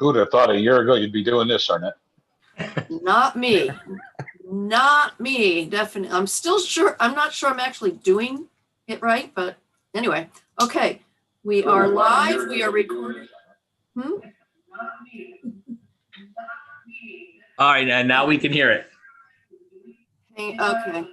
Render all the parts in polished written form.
Who would have thought a year ago you'd be doing this, Arnett? Not me. Not me, definitely. I'm not sure I'm actually doing it right, but anyway. Okay, we are live. We are recording. All right, and now we can hear it. Okay.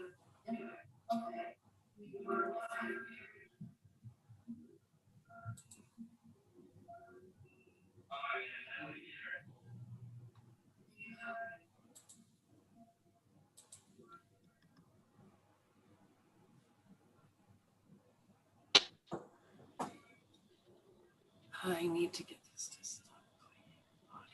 I need to get this to stop playing audio.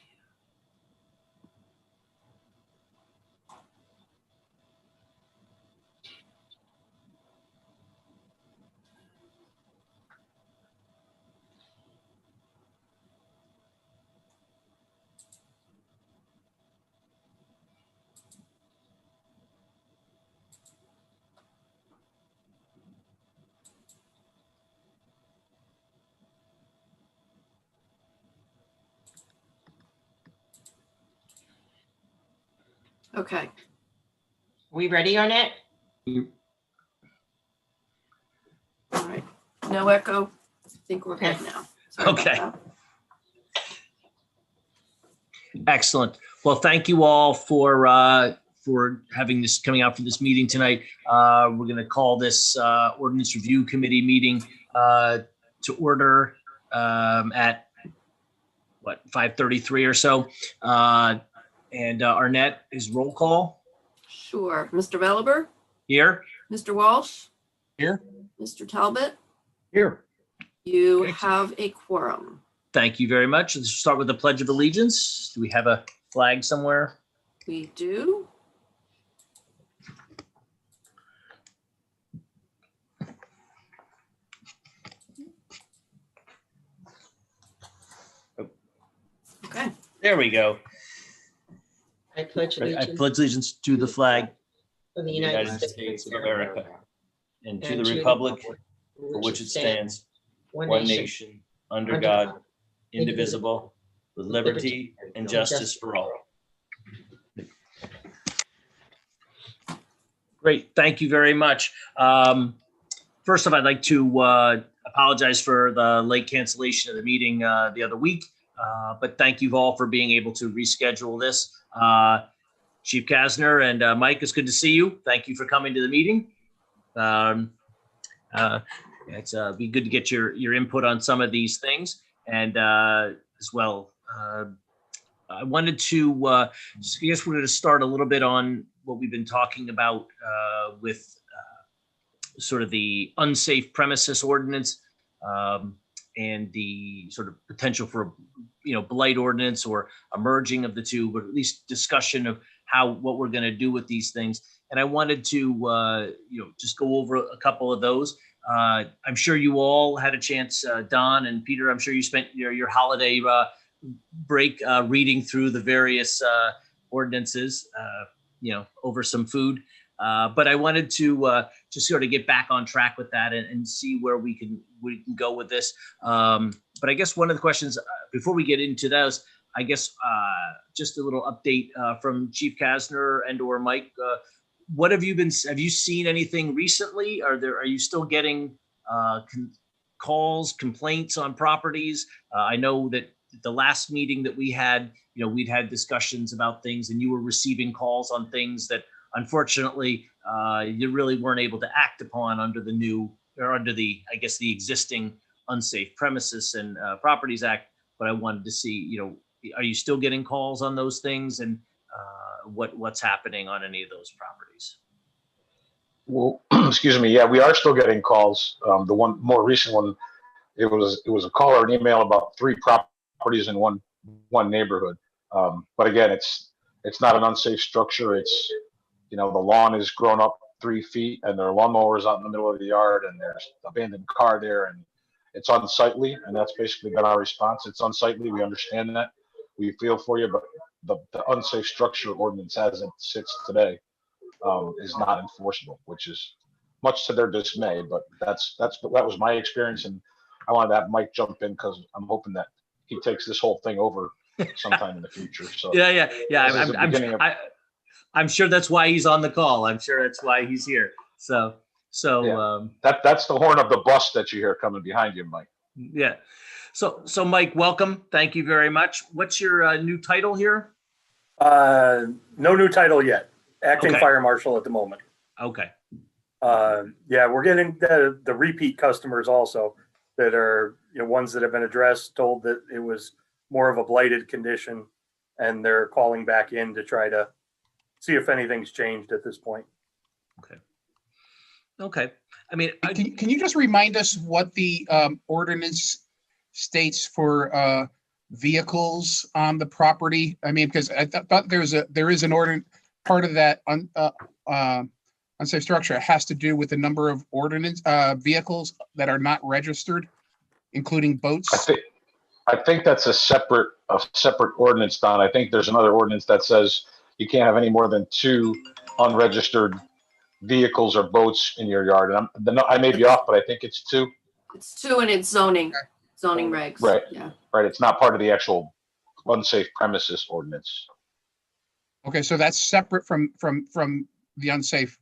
Okay. We ready, Arnett? All right. No echo. I think we're good now. Sorry about Okay. that. Excellent. Well, thank you all for having this coming out for this meeting tonight. We're going to call this Ordinance Review Committee meeting to order at what, 5:33 or so. And Arnett, is roll call Sure. Mr. Veliber, here? Mr. Walsh, Here. Mr. Talbot, Here. you Excellent. have a quorum. Thank you very much. Let's start with the Pledge of Allegiance. Do we have a flag somewhere? We do. Okay. There we go. I pledge I allegiance pledge allegiance to the flag of the of the United States of America and to the republic for which it stands, one nation, under God, indivisible, with liberty and justice for all. Great, thank you very much. First off, I'd like to apologize for the late cancellation of the meeting the other week, but thank you all for being able to reschedule this. Chief Kasner and Mike, it's good to see you. Thank you for coming to the meeting. It's be good to get your input on some of these things, and as well, I wanted to, I guess we're going to start a little bit on what we've been talking about with sort of the unsafe premises ordinance and the sort of potential for, blight ordinance or a merging of the two, but at least discussion of what we're going to do with these things. And I wanted to, just go over a couple of those. I'm sure you all had a chance, Don and Peter, I'm sure you spent your holiday break reading through the various ordinances, over some food. But I wanted to just sort of get back on track with that and see where we can go with this. But I guess one of the questions before we get into those, I guess just a little update from Chief Kasner and or Mike. What have you seen anything recently? Are you still getting calls, complaints on properties? I know that the last meeting that we had, we'd had discussions about things and you were receiving calls on things that unfortunately you really weren't able to act upon under the new, or under the, I guess, the existing Unsafe Premises and Properties Act. But I wanted to see, are you still getting calls on those things, and what's happening on any of those properties? Well, excuse me. Yeah, we are still getting calls. The one more recent one, it was a call or an email about 3 properties in one neighborhood. But again, it's not an unsafe structure. It's, the lawn is grown up 3 feet and their lawnmower is out in the middle of the yard and there's an abandoned car there and it's unsightly. And that's basically been our response. It's unsightly. We understand that. We feel for you, but the unsafe structure ordinance as it sits today is not enforceable, which is much to their dismay. But that was my experience, and I wanted to have Mike jump in because I'm hoping that he takes this whole thing over sometime in the future. So Yeah. This is the beginning of- I'm sure that's why he's on the call. I'm sure that's why he's here. So, that's the horn of the bus that you hear coming behind you, Mike. yeah. So Mike, welcome. Thank you very much. What's your new title here? No new title yet. Acting Okay. fire marshal at the moment. Okay. Yeah, we're getting the repeat customers also that are, ones that have been addressed, told that it was more of a blighted condition, and they're calling back in to try to see if anything's changed at this point. Okay. I mean, Can you just remind us what the ordinance states for vehicles on the property? I mean, because I thought there is an ordinance, part of that unsafe structure has to do with the number of ordinance vehicles that are not registered, including boats. I think that's a separate ordinance, Don. I think there's another ordinance that says you can't have any more than 2 unregistered vehicles or boats in your yard. And I may be off, but I think it's 2. It's 2 and it's zoning regs. Right. Yeah. Right. It's not part of the actual unsafe premises ordinance. Okay, so that's separate from the unsafe.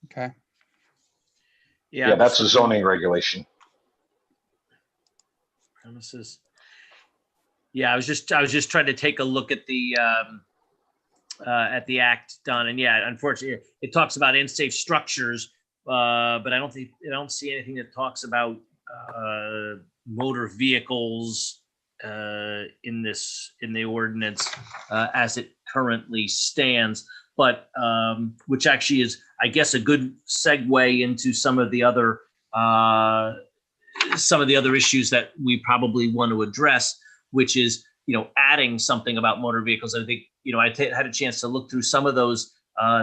Okay. Yeah, that's a zoning regulation. Premises. Yeah, I was just trying to take a look at the act, Don, and yeah, unfortunately, it talks about unsafe structures, but I don't see anything that talks about motor vehicles in the ordinance as it currently stands. But which actually is, I guess, a good segue into some of the other issues that we probably want to address, which is, adding something about motor vehicles. I think, I had a chance to look through some of those,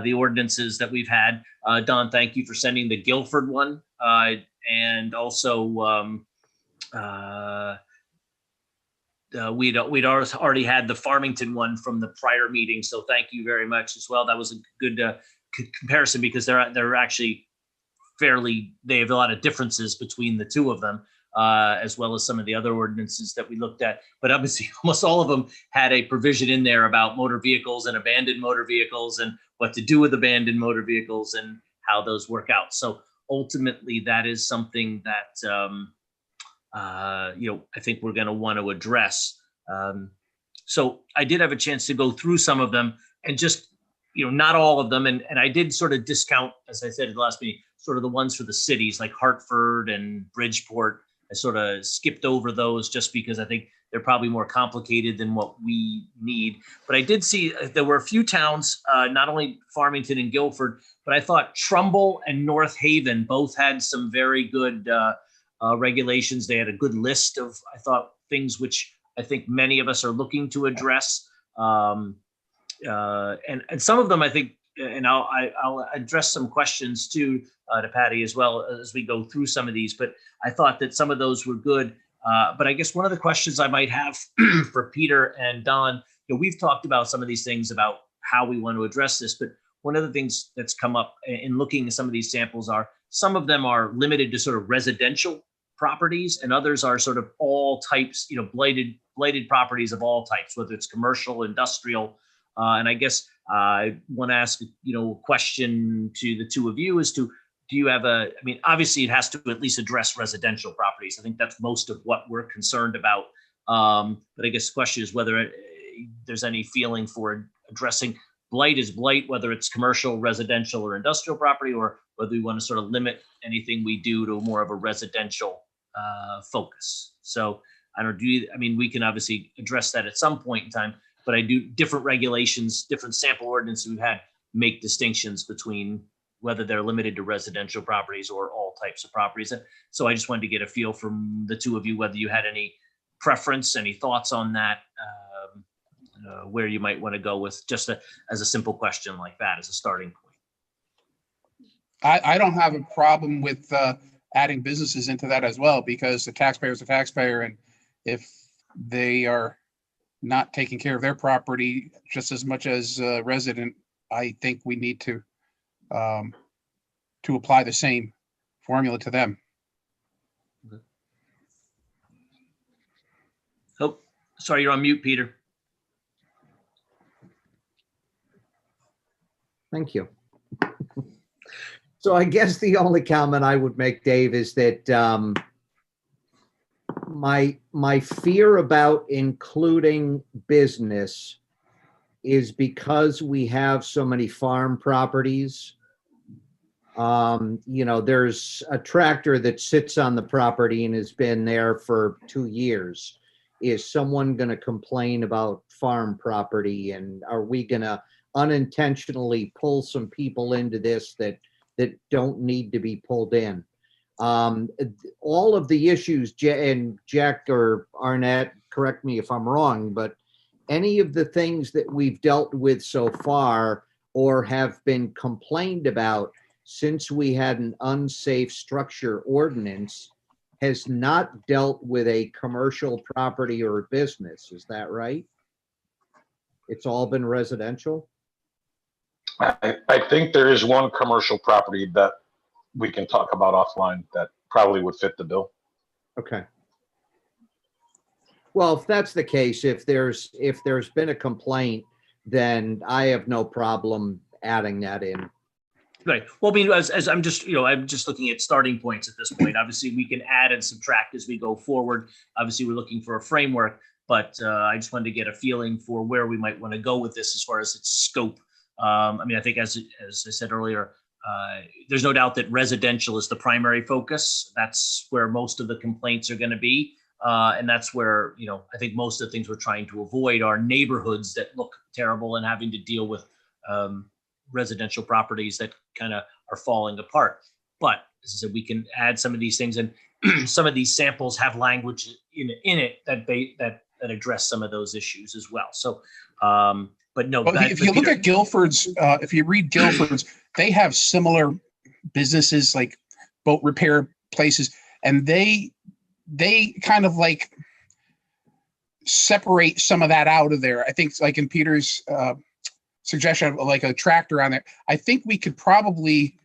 the ordinances that we've had. Don, thank you for sending the Guilford one. And also, we'd already had the Farmington one from the prior meeting. So thank you very much as well. That was a good comparison, because they're actually they have a lot of differences between the two of them, as well as some of the other ordinances that we looked at. But obviously, almost all of them had a provision in there about motor vehicles and abandoned motor vehicles and what to do with abandoned motor vehicles and how those work out. So ultimately, that is something that, I think we're going to want to address. So I did have a chance to go through some of them, and just, not all of them. And I did sort of discount, as I said at the last meeting, sort of the ones for the cities like Hartford and Bridgeport. I sort of skipped over those just because I think they're probably more complicated than what we need. But I did see there were a few towns, not only Farmington and Guilford, but I thought Trumbull and North Haven both had some very good regulations. They had a good list of, I thought, things which I think many of us are looking to address. And some of them, I think, and I'll address some questions too to Patty as well as we go through some of these. But I thought that some of those were good. But I guess one of the questions I might have for Peter and Don, we've talked about some of these things about how we want to address this. But one of the things that's come up in looking at some of these samples are some of them are limited to sort of residential properties, and others are sort of all types, blighted properties of all types, whether it's commercial, industrial. And I guess I want to ask, a question to the two of you as to, do you have obviously it has to at least address residential properties. I think that's most of what we're concerned about. But I guess the question is whether there's any feeling for addressing blight is blight, whether it's commercial, residential, or industrial property, or whether we want to sort of limit anything we do to more of a residential focus. So I don't we can obviously address that at some point in time, but I do different regulations, different sample ordinances we've had make distinctions between whether they're limited to residential properties or all types of properties. And so I just wanted to get a feel from the two of you, whether you had any preference, any thoughts on that, where you might want to go with just as a simple question like that as a starting point. I don't have a problem with adding businesses into that as well, because the taxpayer is a taxpayer, and if they are not taking care of their property just as much as a resident, I think we need to apply the same formula to them. Oh, Sorry, you're on mute, Peter. Thank you. So I guess the only comment I would make, Dave, is that my fear about including business is because we have so many farm properties. There's a tractor that sits on the property and has been there for 2 years. Is someone going to complain about farm property? And are we going to unintentionally pull some people into this that don't need to be pulled in? All of the issues, and Jack or Arnett, correct me if I'm wrong, but any of the things that we've dealt with so far or have been complained about since we had an unsafe structure ordinance has not dealt with a commercial property or a business. Is that right? It's all been residential? I think there is one commercial property that we can talk about offline that probably would fit the bill. Okay. Well, if that's the case, if there's been a complaint, then I have no problem adding that in. Right. Well, I mean, as I'm just looking at starting points at this point. Obviously, we can add and subtract as we go forward. Obviously, we're looking for a framework, but I just wanted to get a feeling for where we might want to go with this as far as its scope. I mean, I think as I said earlier, there's no doubt that residential is the primary focus. That's where most of the complaints are going to be. And that's where, I think most of the things we're trying to avoid are neighborhoods that look terrible and having to deal with residential properties that kind of are falling apart. But as I said, we can add some of these things, and some of these samples have language in it that address some of those issues as well. So, but no. Well, if you look at Guilford's, if you read Guilford's, they have similar businesses like boat repair places, and they kind of like separate some of that out of there. I think like in Peter's suggestion of like a tractor on there, I think we could probably,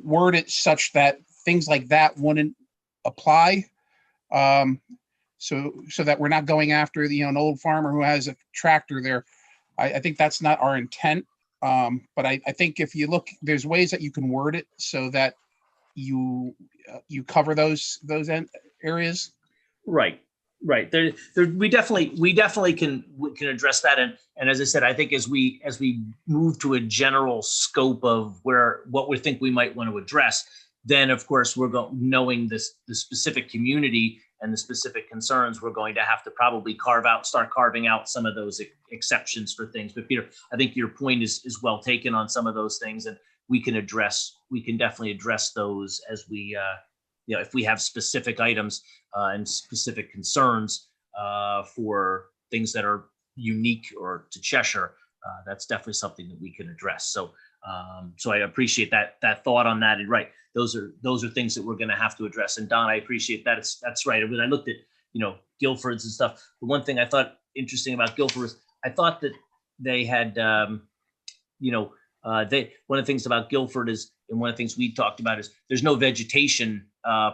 word it such that things like that wouldn't apply. So that we're not going after an old farmer who has a tractor there. I think that's not our intent. But I think if you look, there's ways that you can word it so that you cover those areas. Right. We definitely can address that. And as I said, I think as we move to a general scope of what we think we might want to address, then of course knowing the specific community and the specific concerns, we're going to have to probably start carving out some of those exceptions for things. But Peter, I think your point is well taken on some of those things, and we can definitely address those as we, if we have specific items and specific concerns for things that are unique or to Cheshire, that's definitely something that we can address. So I appreciate that thought on that. And right, those are things that we're going to have to address. And Don, I appreciate that. That's right. When I looked at Guilford's and stuff, the one thing I thought interesting about Guilford was I thought that they had one of the things about Guilford is, and one of the things we talked about is there's no vegetation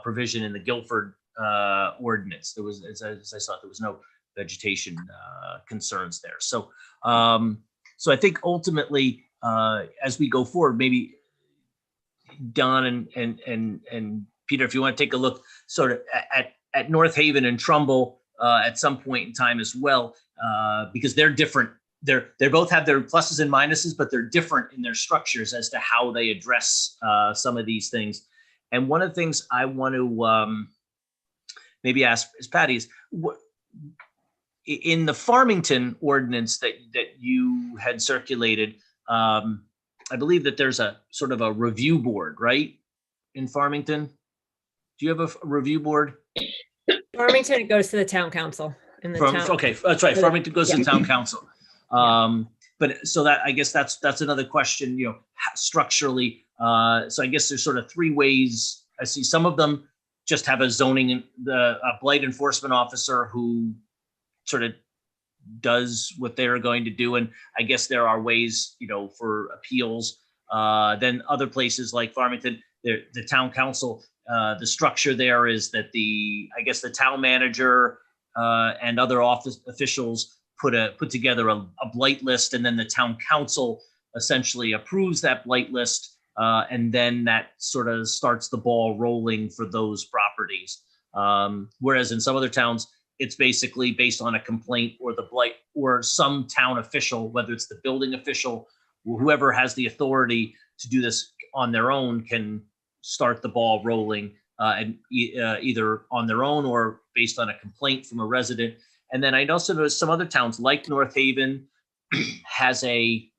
provision in the Guilford ordinance. There was, as I saw, there was no vegetation concerns there. So I think ultimately, as we go forward, maybe Don and Peter, if you want to take a look sort of at North Haven and Trumbull at some point in time as well, because they're different. They both have their pluses and minuses, but they're different in their structures as to how they address some of these things. And one of the things I want to maybe ask is Patty is what in the Farmington ordinance that you had circulated. I believe that there's a sort of a review board, right? In Farmington, do you have a review board? Farmington, it goes to the town council. Okay, that's right. Farmington goes to the town council. But so that, I guess that's another question, structurally. So I guess there's sort of three ways. I see some of them just have a blight enforcement officer who sort of does what they're going to do. And I guess there are ways, for appeals. Then other places like Farmington, the town council, the structure there is that the town manager and other office officials put together a blight list, and then the town council essentially approves that blight list, and then that sort of starts the ball rolling for those properties. Whereas in some other towns, it's basically based on a complaint or the blight or some town official, whether it's the building official or whoever has the authority to do this on their own, can start the ball rolling, and either on their own or based on a complaint from a resident. And then I also noticed some other towns like North Haven has a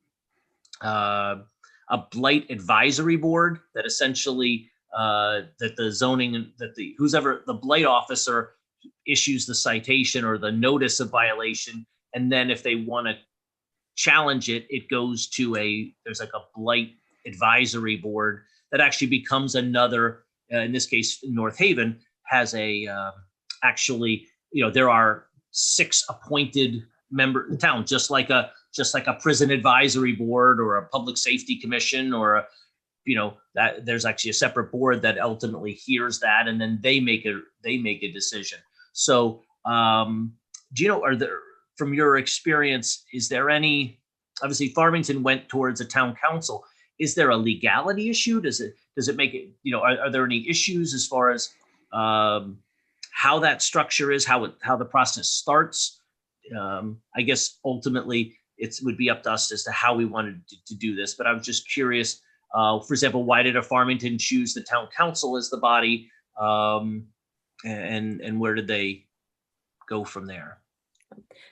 blight advisory board that essentially that the zoning, that the whoever the blight officer issues the citation or the notice of violation, and then if they want to challenge it, it goes to there's like a blight advisory board that actually becomes another. In this case, North Haven has actually, there are 6 appointed member in town, just like a prison advisory board or a public safety commission, or that there's actually a separate board that ultimately hears that, and then they make a decision. So, are there, from your experience, is there any? Obviously, Farmington went towards a town council. Is there a legality issue? Does it make it? Are there any issues as far as how that structure is, how the process starts? I guess ultimately it would be up to us as to how we wanted to do this. But I was just curious. For example, why did a Farmington choose the town council as the body, and where did they go from there?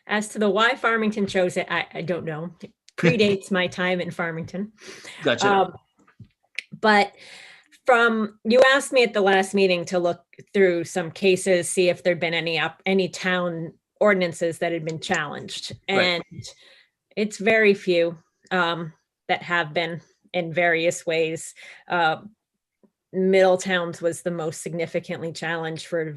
As to the why Farmington chose it, I don't know. It predates my time in Farmington. Gotcha. But you asked me at the last meeting to look through some cases, see if there'd been any town ordinances that had been challenged, and it's very few that have been in various ways. Middletown's was the most significantly challenged for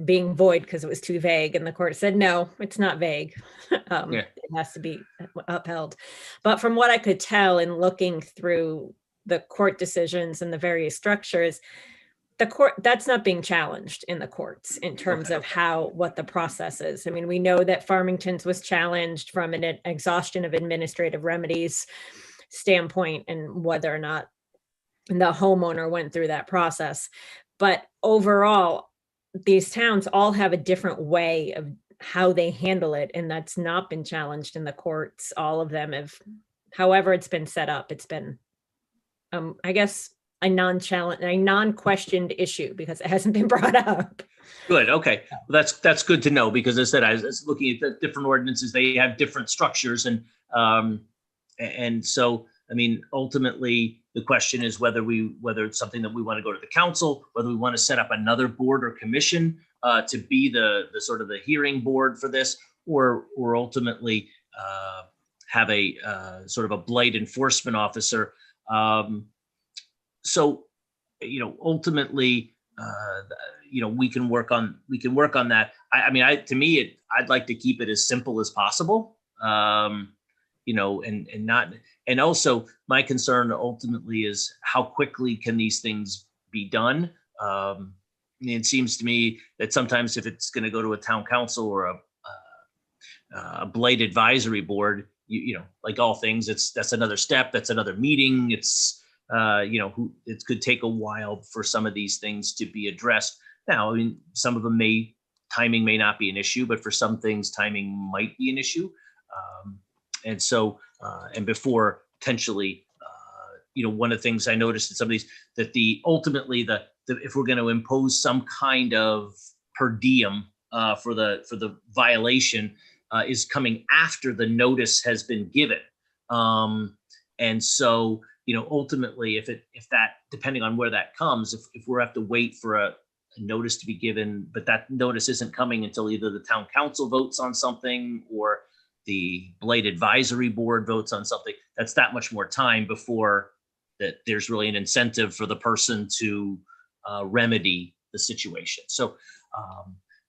being void because it was too vague, and the court said no, it's not vague. It has to be upheld. But from what I could tell in looking through the court decisions and the various structures, the court, that's not being challenged in the courts in terms of what the process is. I mean, we know that Farmington's was challenged from an exhaustion of administrative remedies standpoint, and whether or not the homeowner went through that process. But overall, these towns all have a different way of how they handle it, and that's not been challenged in the courts. All of them have, however it's been set up, it's been, I guess, a non-questioned issue because it hasn't been brought up. Good. Okay. Well, that's good to know, because as I said, I was looking at the different ordinances, they have different structures, and so, I mean, ultimately the question is whether it's something that we want to go to the council, whether we want to set up another board or commission to be the sort of the hearing board for this, or ultimately have a sort of a blight enforcement officer. So, ultimately, we can work on that. To me, I'd like to keep it as simple as possible. And also my concern ultimately is how quickly can these things be done? It seems to me that sometimes if it's going to go to a town council or a blight advisory board, like all things, that's another step, that's another meeting. It could take a while for some of these things to be addressed. Now, I mean, some of them timing may not be an issue, but for some things, timing might be an issue. And so, and before potentially, one of the things I noticed in some of these, that ultimately if we're going to impose some kind of per diem for the violation is coming after the notice has been given. And so, ultimately, if that, depending on where that comes, if we have to wait for a notice to be given, but that notice isn't coming until either the town council votes on something or the blight advisory board votes on something, that's that much more time before that there's really an incentive for the person to remedy the situation. So,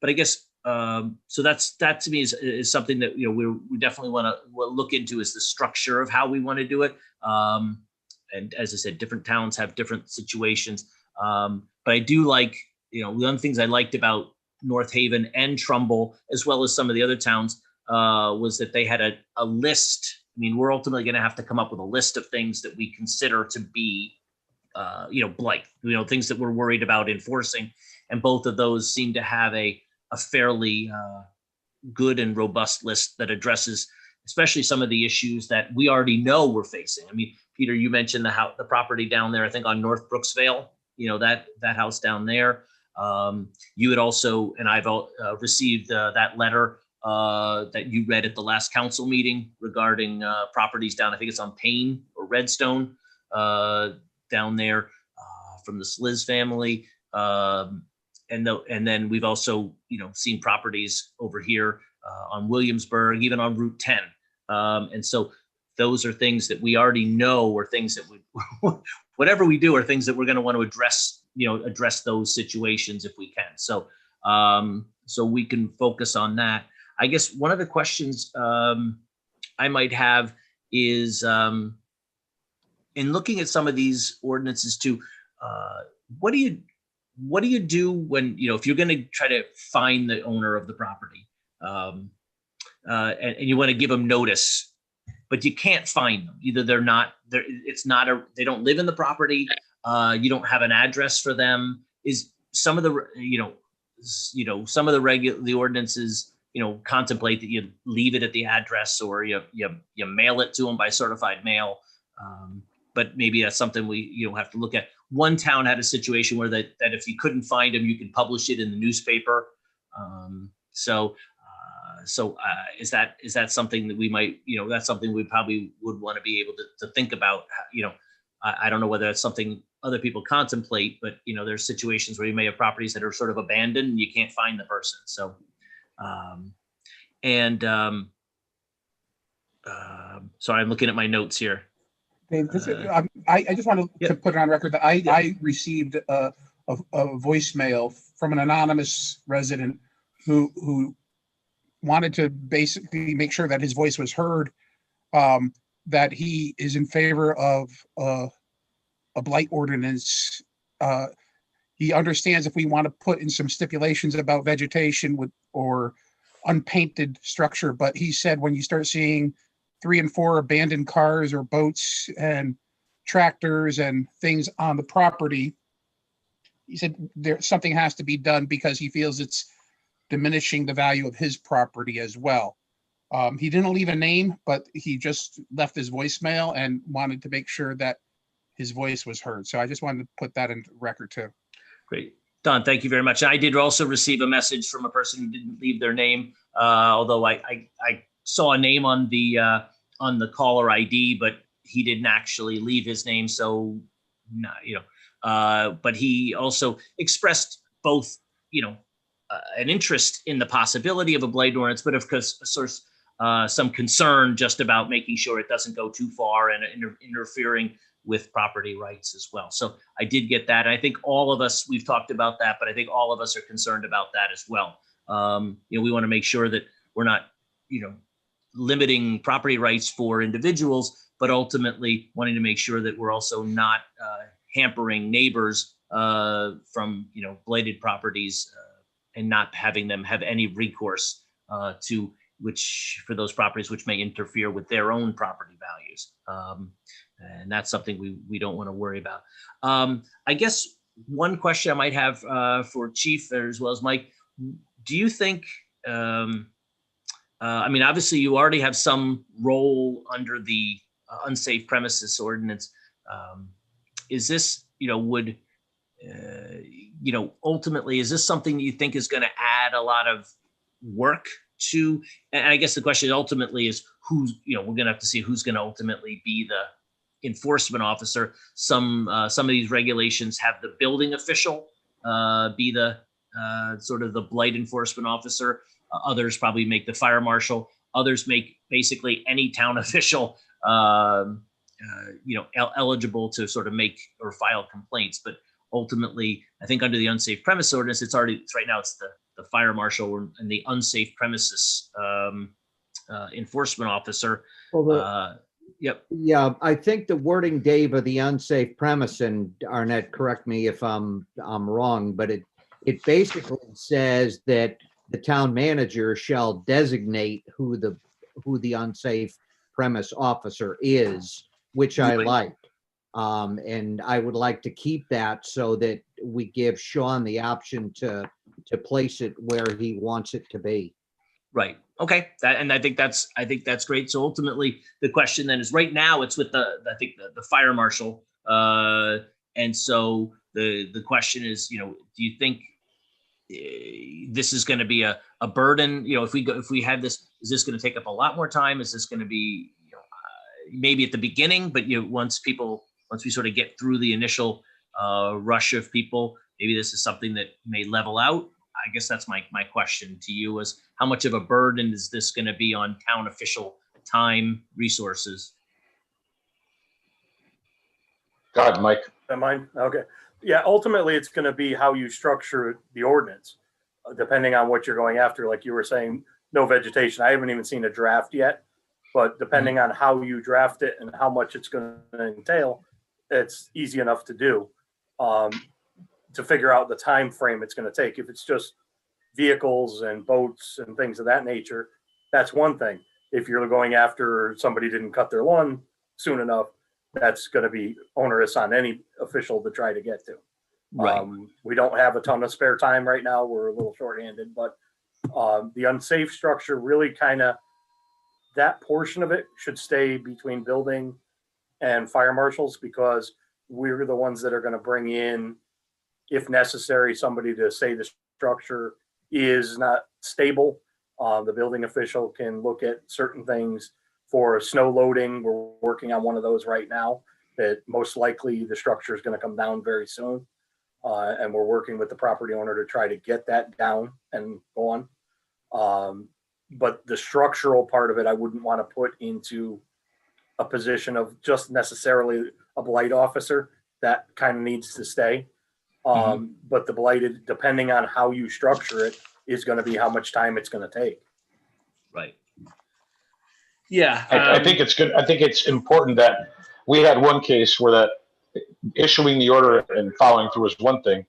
but I guess, so that to me is something that, we definitely want to look into, is the structure of how we want to do it. And as I said, different towns have different situations. But I do like, one of the things I liked about North Haven and Trumbull, as well as some of the other towns, was that they had a list. I mean, we're ultimately going to have to come up with a list of things that we consider to be, blight, things that we're worried about enforcing. And both of those seem to have a fairly good and robust list that addresses especially some of the issues that we already know we're facing. I mean, Peter, you mentioned the property down there, I think on North Brooksvale, that house down there. You had also, and I've received that letter that you read at the last council meeting regarding properties down, I think it's on Payne or Redstone down there from the Sliz family. And then we've also, seen properties over here on Williamsburg, even on Route 10. And so those are things that we already know, or things that whatever we do are things that we're going to want to address those situations if we can. So, so we can focus on that. I guess one of the questions I might have is in looking at some of these ordinances too, what do you do when, if you're going to try to find the owner of the property and you want to give them notice, but you can't find them? Either they're not there, they don't live in the property. You don't have an address for them. Is some of the, some of the ordinances, contemplate that you leave it at the address, or you mail it to them by certified mail. But maybe that's something we have to look at. One town had a situation where that if you couldn't find them, you could publish it in the newspaper. So is that something that we might, that's something we probably would want to be able to think about. I don't know whether that's something other people contemplate, but there's situations where you may have properties that are sort of abandoned and you can't find the person. So, sorry, I'm looking at my notes here. Dave, I just wanted to put it on record that I received a voicemail from an anonymous resident who wanted to basically make sure that his voice was heard, that he is in favor of a blight ordinance. He understands if we want to put in some stipulations about vegetation or unpainted structure, but he said when you start seeing 3 and 4 abandoned cars or boats and tractors and things on the property, he said something has to be done because he feels it's diminishing the value of his property as well. He didn't leave a name, but he just left his voicemail and wanted to make sure that his voice was heard. So I just wanted to put that in record too. Great. Don, thank you very much. I did also receive a message from a person who didn't leave their name, although I saw a name on the caller ID, but he didn't actually leave his name. So, no, but he also expressed both, an interest in the possibility of a blight ordinance, but of course, some concern just about making sure it doesn't go too far and interfering with property rights as well. So I did get that. I think all of us, we've talked about that, but I think all of us are concerned about that as well. We want to make sure that we're not, limiting property rights for individuals, but ultimately wanting to make sure that we're also not hampering neighbors from, blighted properties and not having them have any recourse for those properties which may interfere with their own property values. And that's something we don't want to worry about. I guess one question I might have for Chief as well as Mike, do you think, obviously you already have some role under the unsafe premises ordinance. Is this, ultimately, is this something that you think is going to add a lot of work to? And I guess the question ultimately is who's, we're going to have to see who's going to ultimately be the enforcement officer. Some of these regulations have the building official be the sort of the blight enforcement officer. Others probably make the fire marshal. Others make basically any town official, eligible to sort of make or file complaints. But ultimately, I think under the unsafe premise ordinance, it's right now it's the fire marshal and the unsafe premises enforcement officer. Well, Yep. yeah, I think the wording, Dave, of the unsafe premise, and Arnett, correct me if I'm wrong, but it basically says that the town manager shall designate who the unsafe premise officer is, which I Right. like. And I would like to keep that so that we give Sean the option to place it where he wants it to be. Right. Okay. I think that's great. So ultimately, the question then is, right now it's with I think the fire marshal. And so the question is, do you think this is going to be a burden? If we have this, is this going to take up a lot more time? Is this going to be, maybe at the beginning, but once we sort of get through the initial rush of people, maybe this is something that may level out. I guess that's my question to you, is how much of a burden is this going to be on town official time, resources? Go ahead, Mike. Am mine? Okay. Yeah, ultimately, it's going to be how you structure the ordinance, depending on what you're going after. Like you were saying, no vegetation. I haven't even seen a draft yet, but depending on how you draft it and how much it's going to entail, it's easy enough to do, to figure out the time frame it's going to take. If it's just vehicles and boats and things of that nature, that's one thing. If you're going after somebody didn't cut their lawn soon enough, that's going to be onerous on any official to try to get to. Right. We don't have a ton of spare time right now. We're a little shorthanded, but the unsafe structure really kind of, that portion of it should stay between building and fire marshals, because we're the ones that are going to bring in, if necessary, somebody to say the structure is not stable. The building official can look at certain things for snow loading. We're working on one of those right now, that most likely the structure is going to come down very soon. And we're working with the property owner to try to get that down and go on. But the structural part of it, I wouldn't want to put into a position of just necessarily a blight officer. That kind of needs to stay. But the blighted, depending on how you structure it, is going to be how much time it's going to take. Right. Yeah. I think it's good. I think it's important that we had one case where that issuing the order and following through is one thing,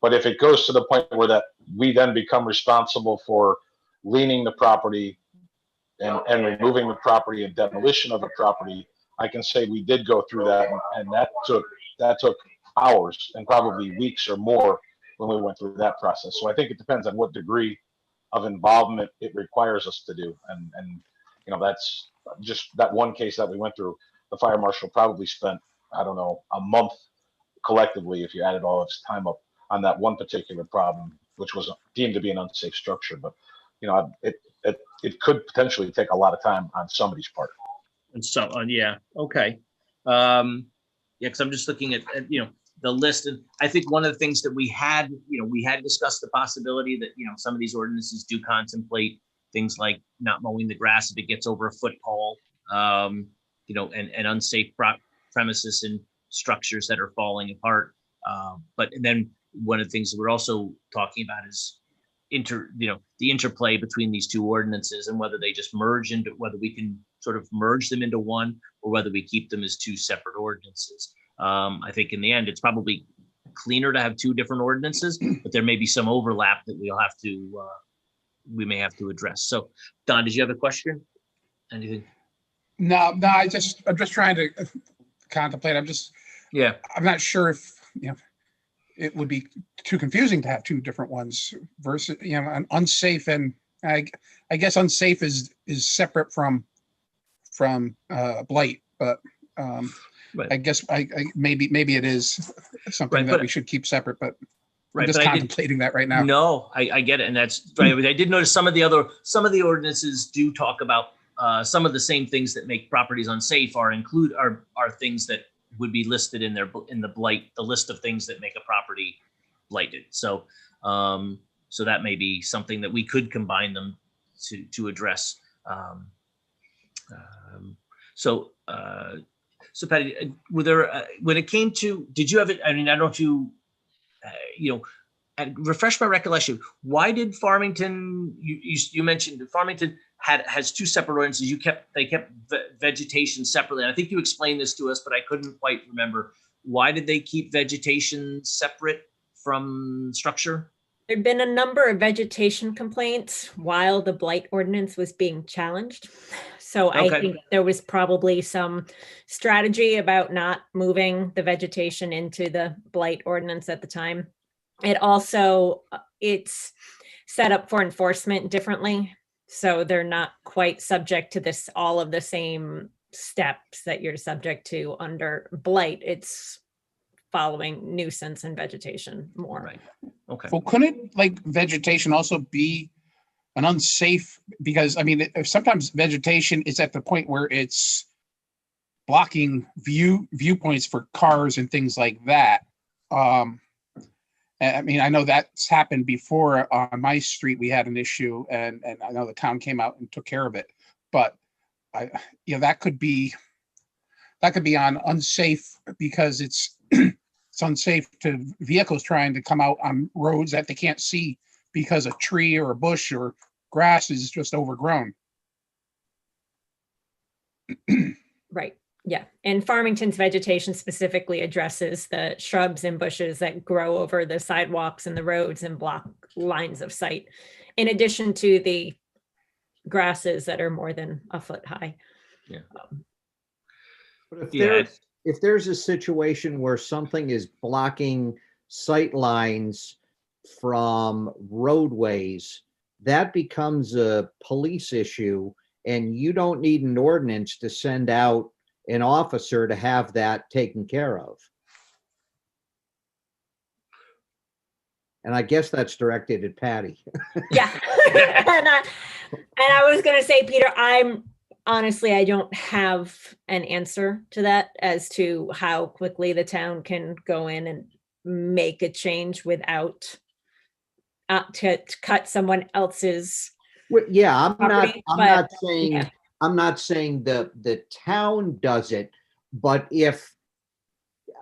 but if it goes to the point where that we then become responsible for leaning the property and removing the property and demolition of the property, I can say we did go through that, and that took hours and probably weeks or more when we went through that process. So I think it depends on what degree of involvement it requires us to do. And that's just that one case that we went through. The fire marshal probably spent, I don't know, a month collectively, if you added all of his time up, on that one particular problem, which was deemed to be an unsafe structure. But it could potentially take a lot of time on somebody's part. And so on, yeah. Okay. Yeah, because I'm just looking at the list, and I think one of the things that we had discussed the possibility that some of these ordinances do contemplate things like not mowing the grass if it gets over a foot tall, and unsafe premises and structures that are falling apart. But then one of the things that we're also talking about is the interplay between these two ordinances, and whether they just merge into, whether we can sort of merge them into one, or whether we keep them as two separate ordinances. I think in the end, it's probably cleaner to have two different ordinances, but there may be some overlap that we may have to address. So, Don, did you have a question? Anything? No, I'm just trying to contemplate. I'm not sure if, it would be too confusing to have two different ones versus, an unsafe, and I guess unsafe is separate from blight, but Right. I guess maybe it is something that we should keep separate, but I'm just contemplating that right now. No, I get it, and that's right. I did notice some of the ordinances do talk about some of the same things that make properties unsafe are things that would be listed in the list of things that make a property blighted. So that may be something that we could combine them to address. So Patty, were there when it came to, did you have it? I mean, I don't know if you refresh my recollection. Why did Farmington? You mentioned that Farmington has two separate ordinances. They kept vegetation separately. And I think you explained this to us, but I couldn't quite remember. Why did they keep vegetation separate from structure? There'd been a number of vegetation complaints while the blight ordinance was being challenged. So I Okay. think there was probably some strategy about not moving the vegetation into the blight ordinance at the time. It also, it's set up for enforcement differently. So they're not quite subject to this, all of the same steps that you're subject to under blight. It's following nuisance and vegetation more. Right. Okay. Well, couldn't like vegetation also be an unsafe, because I mean, if sometimes vegetation is at the point where it's blocking viewpoints for cars and things like that. I mean, I know that's happened before on my street. We had an issue, and I know the town came out and took care of it. But that could be on unsafe, because it's it's unsafe to vehicles trying to come out on roads that they can't see because a tree or a bush or grass is just overgrown. Right. Yeah. And Farmington's vegetation specifically addresses the shrubs and bushes that grow over the sidewalks and the roads and block lines of sight, in addition to the grasses that are more than a foot high. Yeah. But Yeah. if there's a situation where something is blocking sight lines from roadways, that becomes a police issue, and you don't need an ordinance to send out an officer to have that taken care of. And I guess that's directed at Patty. Yeah. and I was going to say, Peter, honestly, I don't have an answer to that as to how quickly the town can go in and make a change without to cut someone else's. Well, yeah, I'm property, not but, saying, yeah. I'm not saying the town does it, but if,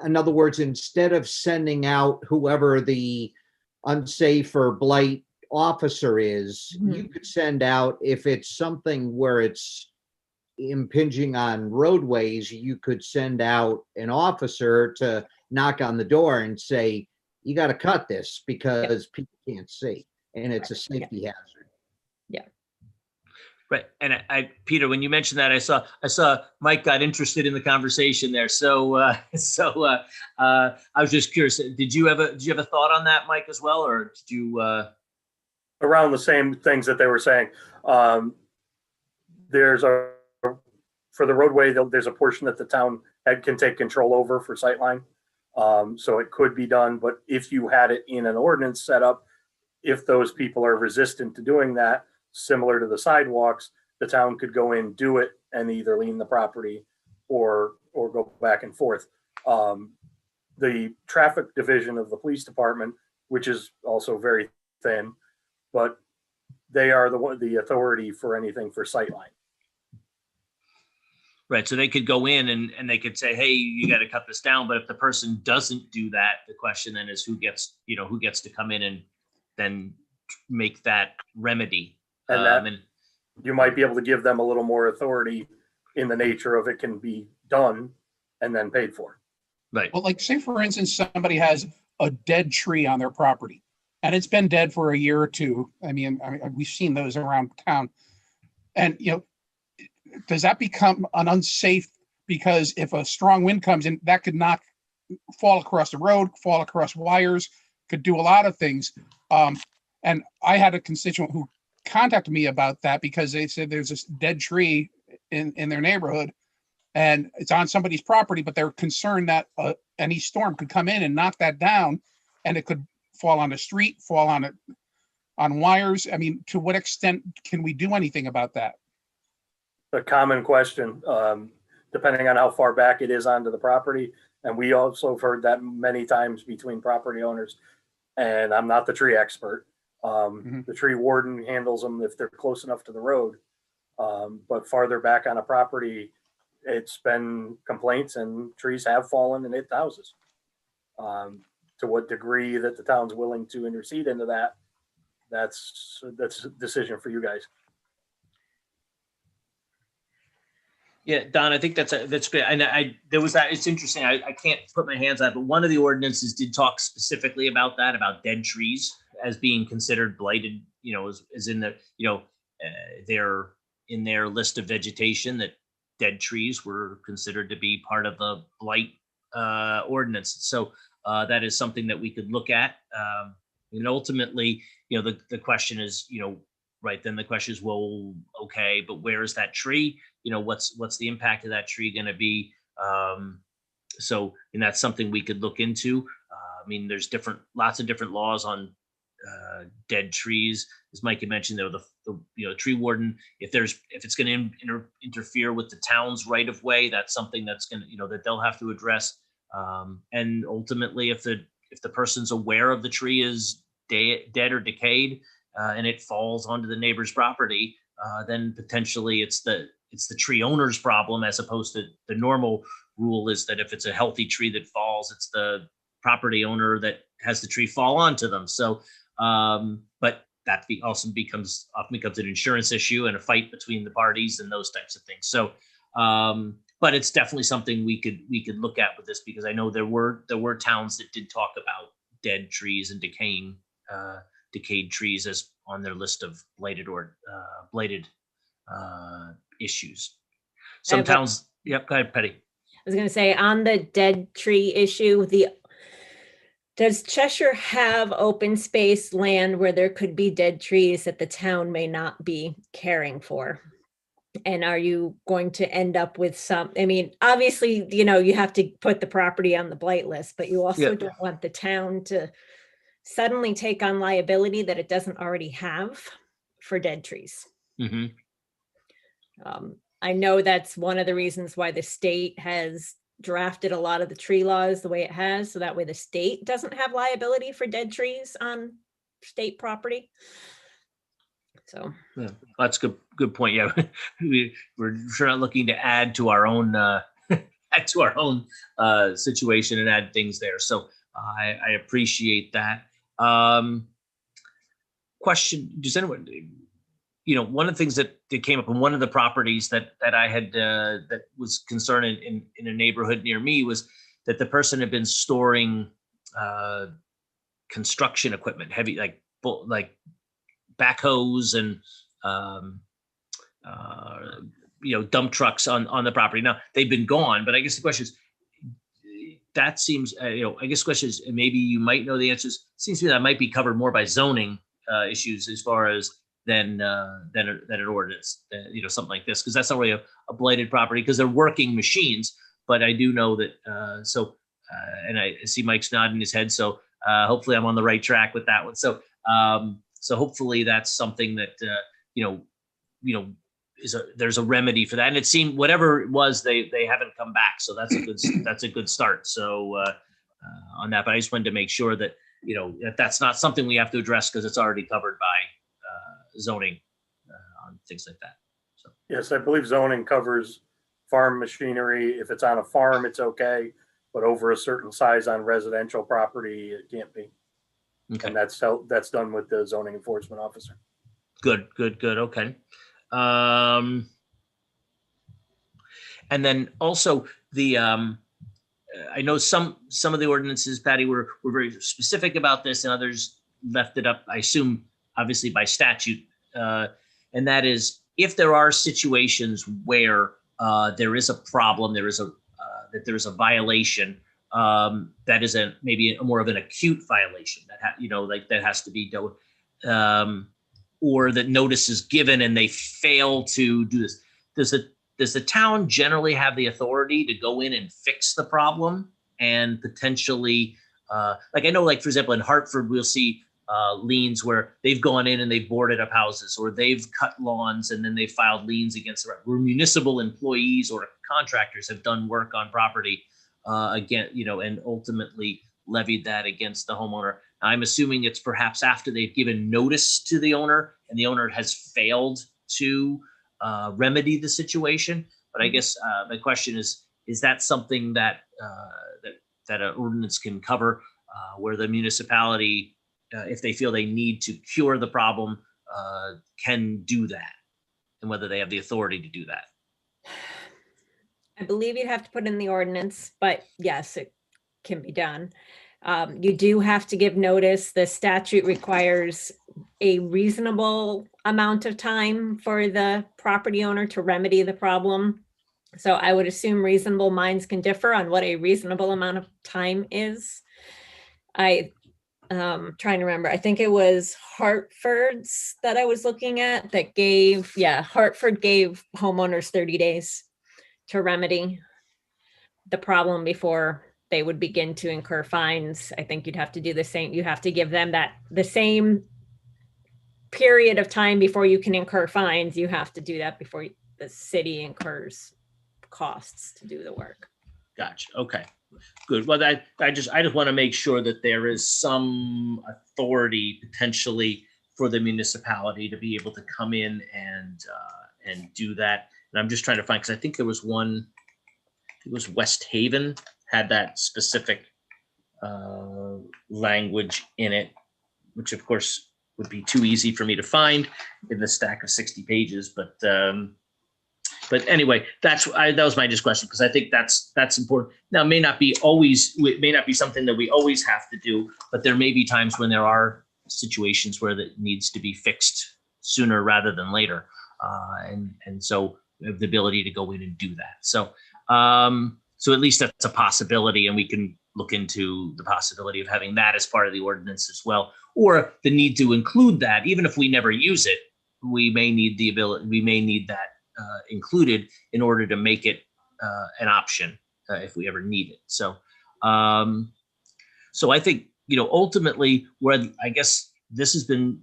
in other words, instead of sending out whoever the unsafe or blight officer is, you could send out, if it's something where it's impinging on roadways, you could send out an officer to knock on the door and say, you got to cut this because people can't see, and it's a safety hazard. Right. And Peter, when you mentioned that, I saw Mike got interested in the conversation there. So, I was just curious. Did you have a thought on that, Mike, as well, or did you? Around the same things that they were saying. For the roadway, there's a portion that the town can take control over for sightline. So it could be done, but if you had it in an ordinance set up, if those people are resistant to doing that, similar to the sidewalks, the town could go in, do it, and either lien the property or go back and forth. The traffic division of the police department, which is also very thin, but they are the authority for anything for sightline. Right. So they could go in and they could say, hey, you got to cut this down. But if the person doesn't do that, the question then is who gets to come in and then make that remedy. And you might be able to give them a little more authority in the nature of it can be done and then paid for. Right. Well, like say for instance, somebody has a dead tree on their property and it's been dead for a year or two. I mean, we've seen those around town. And, does that become an unsafe, because if a strong wind comes in, that could fall across the road, fall across wires, could do a lot of things. And I had a constituent who contacted me about that because they said there's this dead tree in their neighborhood and it's on somebody's property, but they're concerned that any storm could come in and knock that down and it could fall on the street, fall on wires. I mean, to what extent can we do anything about that? A common question, depending on how far back it is onto the property. And we also have heard that many times between property owners, and I'm not the tree expert. The tree warden handles them if they're close enough to the road. But farther back on a property, it's been complaints and trees have fallen and hit houses. To what degree that the town's willing to intercede into that, that's a decision for you guys. Yeah, Don, I think that's great. And it's interesting. I can't put my hands on it, but one of the ordinances did talk specifically about that, about dead trees as being considered blighted, is in the, they're in their list of vegetation, that dead trees were considered to be part of the blight ordinance. So that is something that we could look at. And ultimately, the question is, right, then the question is, well, okay, but where is that tree? What's the impact of that tree going to be? So, and that's something we could look into. I mean, there's lots of different laws on dead trees. As Mike had mentioned, though, the tree warden, if it's going to interfere with the town's right of way, that's something that's going to, that they'll have to address. And ultimately, if the person's aware of the tree is dead or decayed, and it falls onto the neighbor's property, then potentially it's the tree owner's problem, as opposed to the normal rule is that if it's a healthy tree that falls, it's the property owner that has the tree fall onto them. So, but that often becomes an insurance issue and a fight between the parties and those types of things. So, but it's definitely something we could look at with this, because I know there were towns that did talk about dead trees and decayed trees as on their list of blighted issues. Some towns. Yep. Go ahead, Patty. I was going to say, on the dead tree issue, does Cheshire have open space land where there could be dead trees that the town may not be caring for? And are you going to end up with some, I mean, obviously, you have to put the property on the blight list, but you also don't want the town to suddenly take on liability that it doesn't already have for dead trees. Mm-hmm. I know that's one of the reasons why the state has drafted a lot of the tree laws the way it has, so that way the state doesn't have liability for dead trees on state property. So that's good point. Yeah, we're sure not looking to add to our own situation and add things there. So I appreciate that. Question: does anyone? One of the things that came up in one of the properties that I had that was concerned in a neighborhood near me was that the person had been storing construction equipment, heavy like backhoes and dump trucks on the property. Now they've been gone, but I guess the question is, that seems I guess the question is, and maybe you might know the answers. Seems to me that might be covered more by zoning issues as far as than an ordinance, something like this, because that's not really a blighted property, because they're working machines. But I do know that, and I see Mike's nodding his head, so hopefully I'm on the right track with that one. So hopefully that's something that there's a remedy for that. And it seemed whatever it was, they haven't come back, so that's a good start. So on that, but I just wanted to make sure that that's not something we have to address, because it's already covered by zoning on things like that. So Yes, I believe zoning covers farm machinery. If it's on a farm, it's okay, but over a certain size on residential property, it can't be. okay, And that's done with the zoning enforcement officer. good. Okay. And then also the I know some of the ordinances, Patty, were very specific about this, and others left it up, I assume, obviously by statute. And that is, if there are situations where there is a problem, there is a violation, that is maybe more of an acute violation that has to be dealt with, or that notice is given and they fail to do this. Does the town generally have the authority to go in and fix the problem and potentially, like I know, like for example, in Hartford, we'll see liens where they've gone in and they've boarded up houses, or they've cut lawns and then they filed liens against where municipal employees or contractors have done work on property and ultimately levied that against the homeowner. I'm assuming it's perhaps after they've given notice to the owner and the owner has failed to remedy the situation. But I guess my question is that something that an ordinance can cover, where the municipality, if they feel they need to cure the problem, can do that, and whether they have the authority to do that? I believe you'd have to put in the ordinance, but yes, it can be done. You do have to give notice. The statute requires a reasonable amount of time for the property owner to remedy the problem. So I would assume reasonable minds can differ on what a reasonable amount of time is. Trying to remember, I think it was Hartford's that I was looking at that gave, Hartford gave homeowners 30 days to remedy the problem before they would begin to incur fines. I think you'd have to do the same. You have to give them the same period of time before you can incur fines. You have to do that before the city incurs costs to do the work. Gotcha. Okay, good. Well, I just want to make sure that there is some authority potentially for the municipality to be able to come in and do that. And I'm just trying to find, because I think there was one, it was West Haven had that specific language in it, which of course would be too easy for me to find in the stack of 60 pages. But anyway, that was my just question, because I think that's important. Now, it may not be something that we always have to do, but there may be times when there are situations where that needs to be fixed sooner rather than later. And so we have the ability to go in and do that. So at least that's a possibility, and we can look into the possibility of having that as part of the ordinance as well, or the need to include that. Even if we never use it, we may need that included in order to make it an option if we ever need it. So I think, ultimately, where I guess this has been,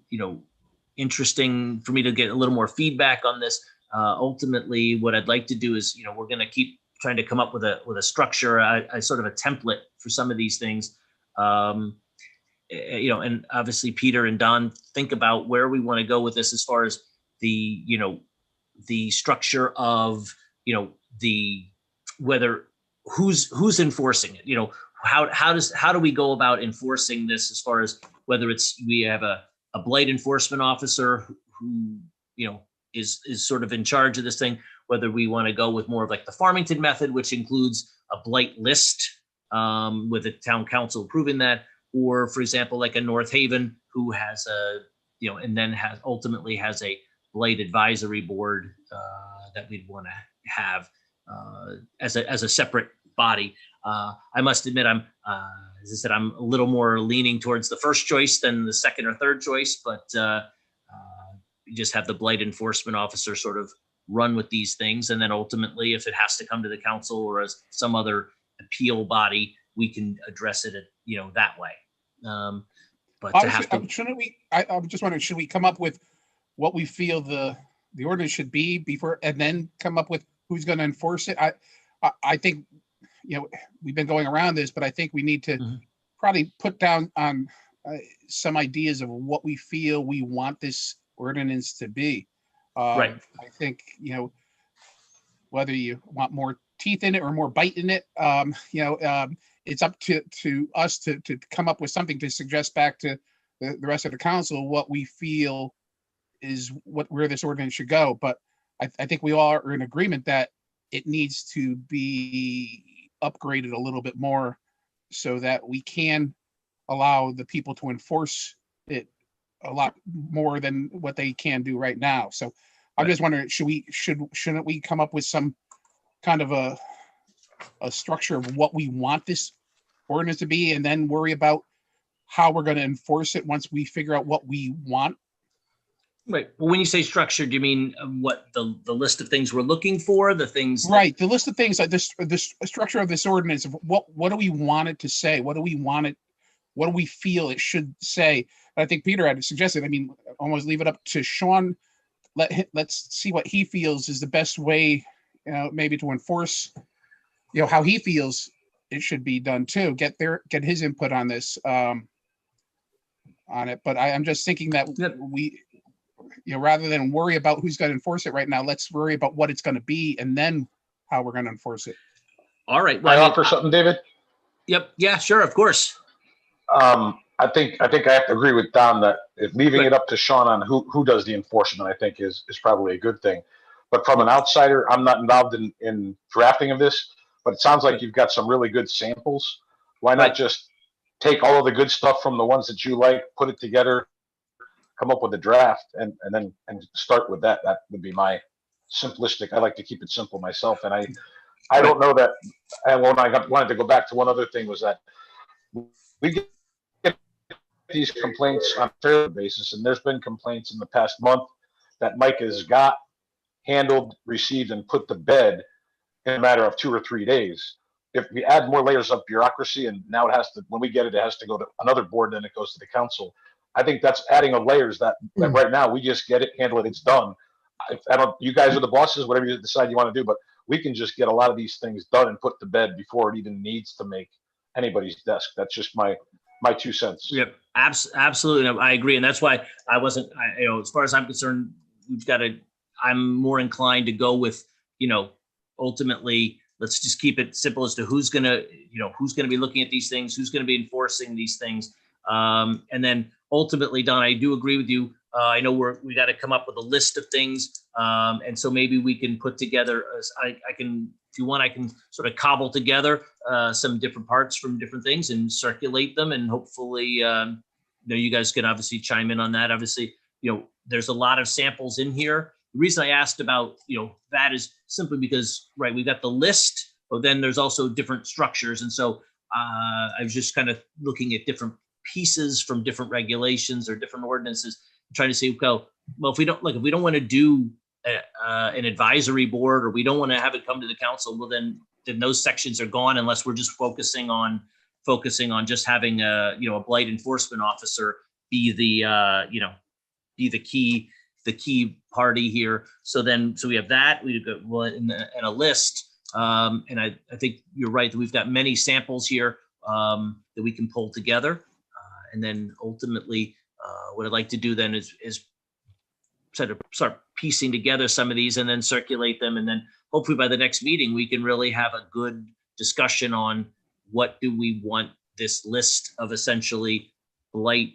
interesting for me to get a little more feedback on this. Ultimately, what I'd like to do is, we're going to keep trying to come up with a structure, a sort of a template for some of these things. And obviously Peter and Don think about where we want to go with this as far as the structure of, who's enforcing it, how do we go about enforcing this, as far as whether we have a blight enforcement officer who, is sort of in charge of this thing, whether we want to go with more of like the Farmington method, which includes a blight list with the town council approving that, or for example, like a North Haven who has and then ultimately has a blight advisory board that we'd want to have as a separate body. I must admit, as I said, I'm a little more leaning towards the first choice than the second or third choice, but you just have the blight enforcement officer sort of run with these things. And then ultimately, if it has to come to the council or as some other appeal body, we can address it, that way. But to have to, shouldn't we, I'm just wondering, should we come up with what we feel the ordinance should be before, and then come up with who's going to enforce it? I think, we've been going around this, but I think we need to probably put down on some ideas of what we feel we want this ordinance to be. Right. I think, whether you want more teeth in it or more bite in it, it's up to us to come up with something to suggest back to the rest of the council what we feel is where this ordinance should go. But I think we all are in agreement that it needs to be upgraded a little bit more so that we can allow the people to enforce it a lot more than what they can do right now. So I'm just wondering, shouldn't we come up with some kind of a structure of what we want this ordinance to be, and then worry about how we're going to enforce it once we figure out what we want? Right. Well, when you say structure, do you mean what the list of things we're looking for, the things? Right. The list of things, like this structure of this ordinance, of what do we want it to say? What do we want it? What do we feel it should say? I think Peter had suggested, almost leave it up to Sean. Let's see what he feels is the best way, maybe to enforce, how he feels it should be done too. Get his input on this, on it. But I'm just thinking that we, rather than worry about who's going to enforce it right now, let's worry about what it's going to be and then how we're going to enforce it. All right. Well, I offer something, David? Yep. Yeah, sure. Of course. I think I have to agree with Don that leaving it up to Sean on who does the enforcement, I think is probably a good thing. But from an outsider, I'm not involved in drafting of this, but it sounds like you've got some really good samples. Why not just take all of the good stuff from the ones that you like, put it together, come up with a draft, and start with that. That would be my simplistic. I like to keep it simple myself, and I don't know that. And when wanted to go back to one other thing was that we get these complaints on a fair basis, and there's been complaints in the past month that Mike has got handled, received, and put to bed in a matter of 2 or 3 days. If we add more layers of bureaucracy, and now it has to, when we get it, it has to go to another board, then it goes to the council. I think that's adding of layers that right now we just get it, handle it, it's done. I don't, you guys are the bosses, whatever you decide you want to do, but we can just get a lot of these things done and put to bed before it even needs to make anybody's desk. That's just my 2 cents. Yep, absolutely. I agree. And that's why I wasn't, as far as I'm concerned, I'm more inclined to go with, ultimately, let's just keep it simple as to who's going to be looking at these things, who's going to be enforcing these things. And then ultimately, Don, I do agree with you. I know we got to come up with a list of things. And so maybe we can put together, I can, if you want, I can sort of cobble together some different parts from different things and circulate them. And hopefully, you guys can obviously chime in on that. Obviously, there's a lot of samples in here. The reason I asked about, that is simply because, right, we've got the list, but then there's also different structures. And so I was just kind of looking at different pieces from different regulations or different ordinances, trying to say, well, if we don't want to do an advisory board, or we don't want to have it come to the council, well, then those sections are gone, unless we're just focusing on just having a blight enforcement officer be the key party here. So we have that, we've got one and a list. And I think you're right that we've got many samples here that we can pull together. And then ultimately, what I'd like to do then is sort of start piecing together some of these and then circulate them. And then hopefully by the next meeting, we can really have a good discussion on what do we want this list of essentially blight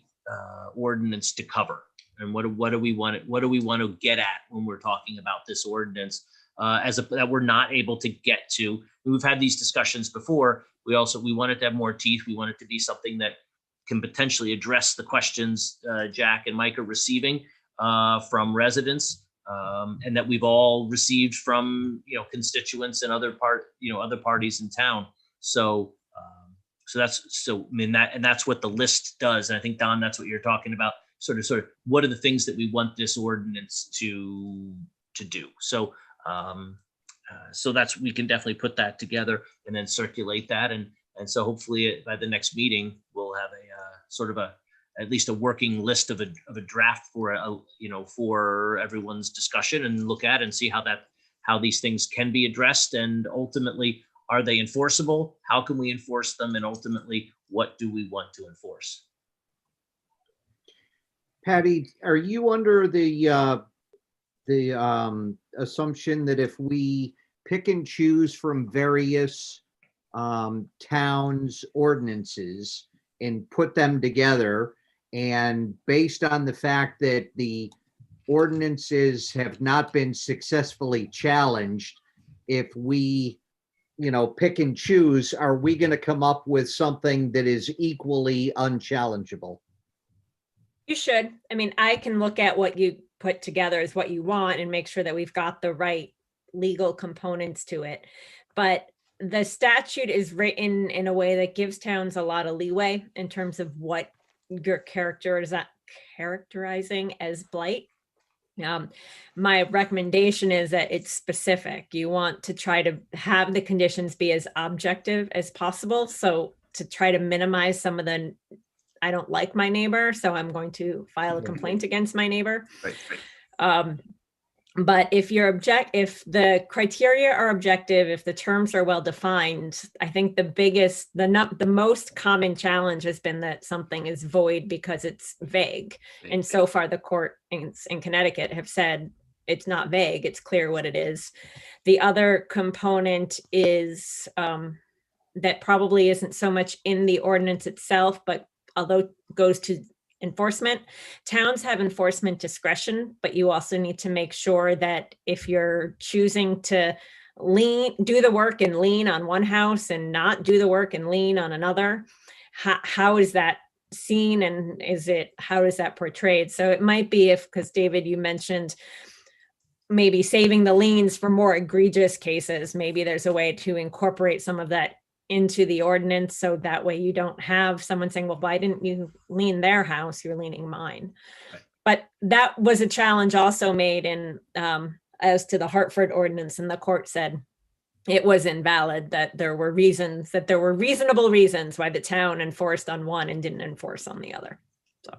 ordinance to cover, and what do we want to get at when we're talking about this ordinance that we're not able to get to. We've had these discussions before. We want it to have more teeth. We want it to be something that can potentially address the questions Jack and Mike are receiving from residents, and that we've all received from constituents and other parties in town. So that's what the list does. And I think, Don, that's what you're talking about. Sort of what are the things that we want this ordinance to do. So we can definitely put that together and then circulate that. And so hopefully by the next meeting, we'll have at least a working list of a draft for everyone's discussion, and look at and see how these things can be addressed. And ultimately, are they enforceable? How can we enforce them? And ultimately, what do we want to enforce? Patty, are you under the assumption that if we pick and choose from various towns' ordinances and put them together, and based on the fact that the ordinances have not been successfully challenged, if we pick and choose, are we going to come up with something that is equally unchallengeable? You should. I mean, I can look at what you put together as what you want and make sure that we've got the right legal components to it. But the statute is written in a way that gives towns a lot of leeway in terms of what you're characterizing as blight. My recommendation is that it's specific. You want to try to have the conditions be as objective as possible. So to try to minimize some of the, I don't like my neighbor, so I'm going to file a complaint against my neighbor. Right. But if the criteria are objective, if the terms are well defined, I think the most common challenge has been that something is void because it's vague. And so far the court in Connecticut have said it's not vague, it's clear what it is. The other component is that probably isn't so much in the ordinance itself, but although it goes to enforcement, towns have enforcement discretion, but you also need to make sure that if you're choosing to do the work and lean on one house and not do the work and lean on another, how is that seen, and how is that portrayed? So it might be, because David, you mentioned maybe saving the liens for more egregious cases. Maybe there's a way to incorporate some of that into the ordinance, so that way you don't have someone saying, well, why didn't you lien their house? You're liening mine. Right. But that was a challenge also made in as to the Hartford ordinance, and the court said it was invalid, that there were reasonable reasons why the town enforced on one and didn't enforce on the other. So.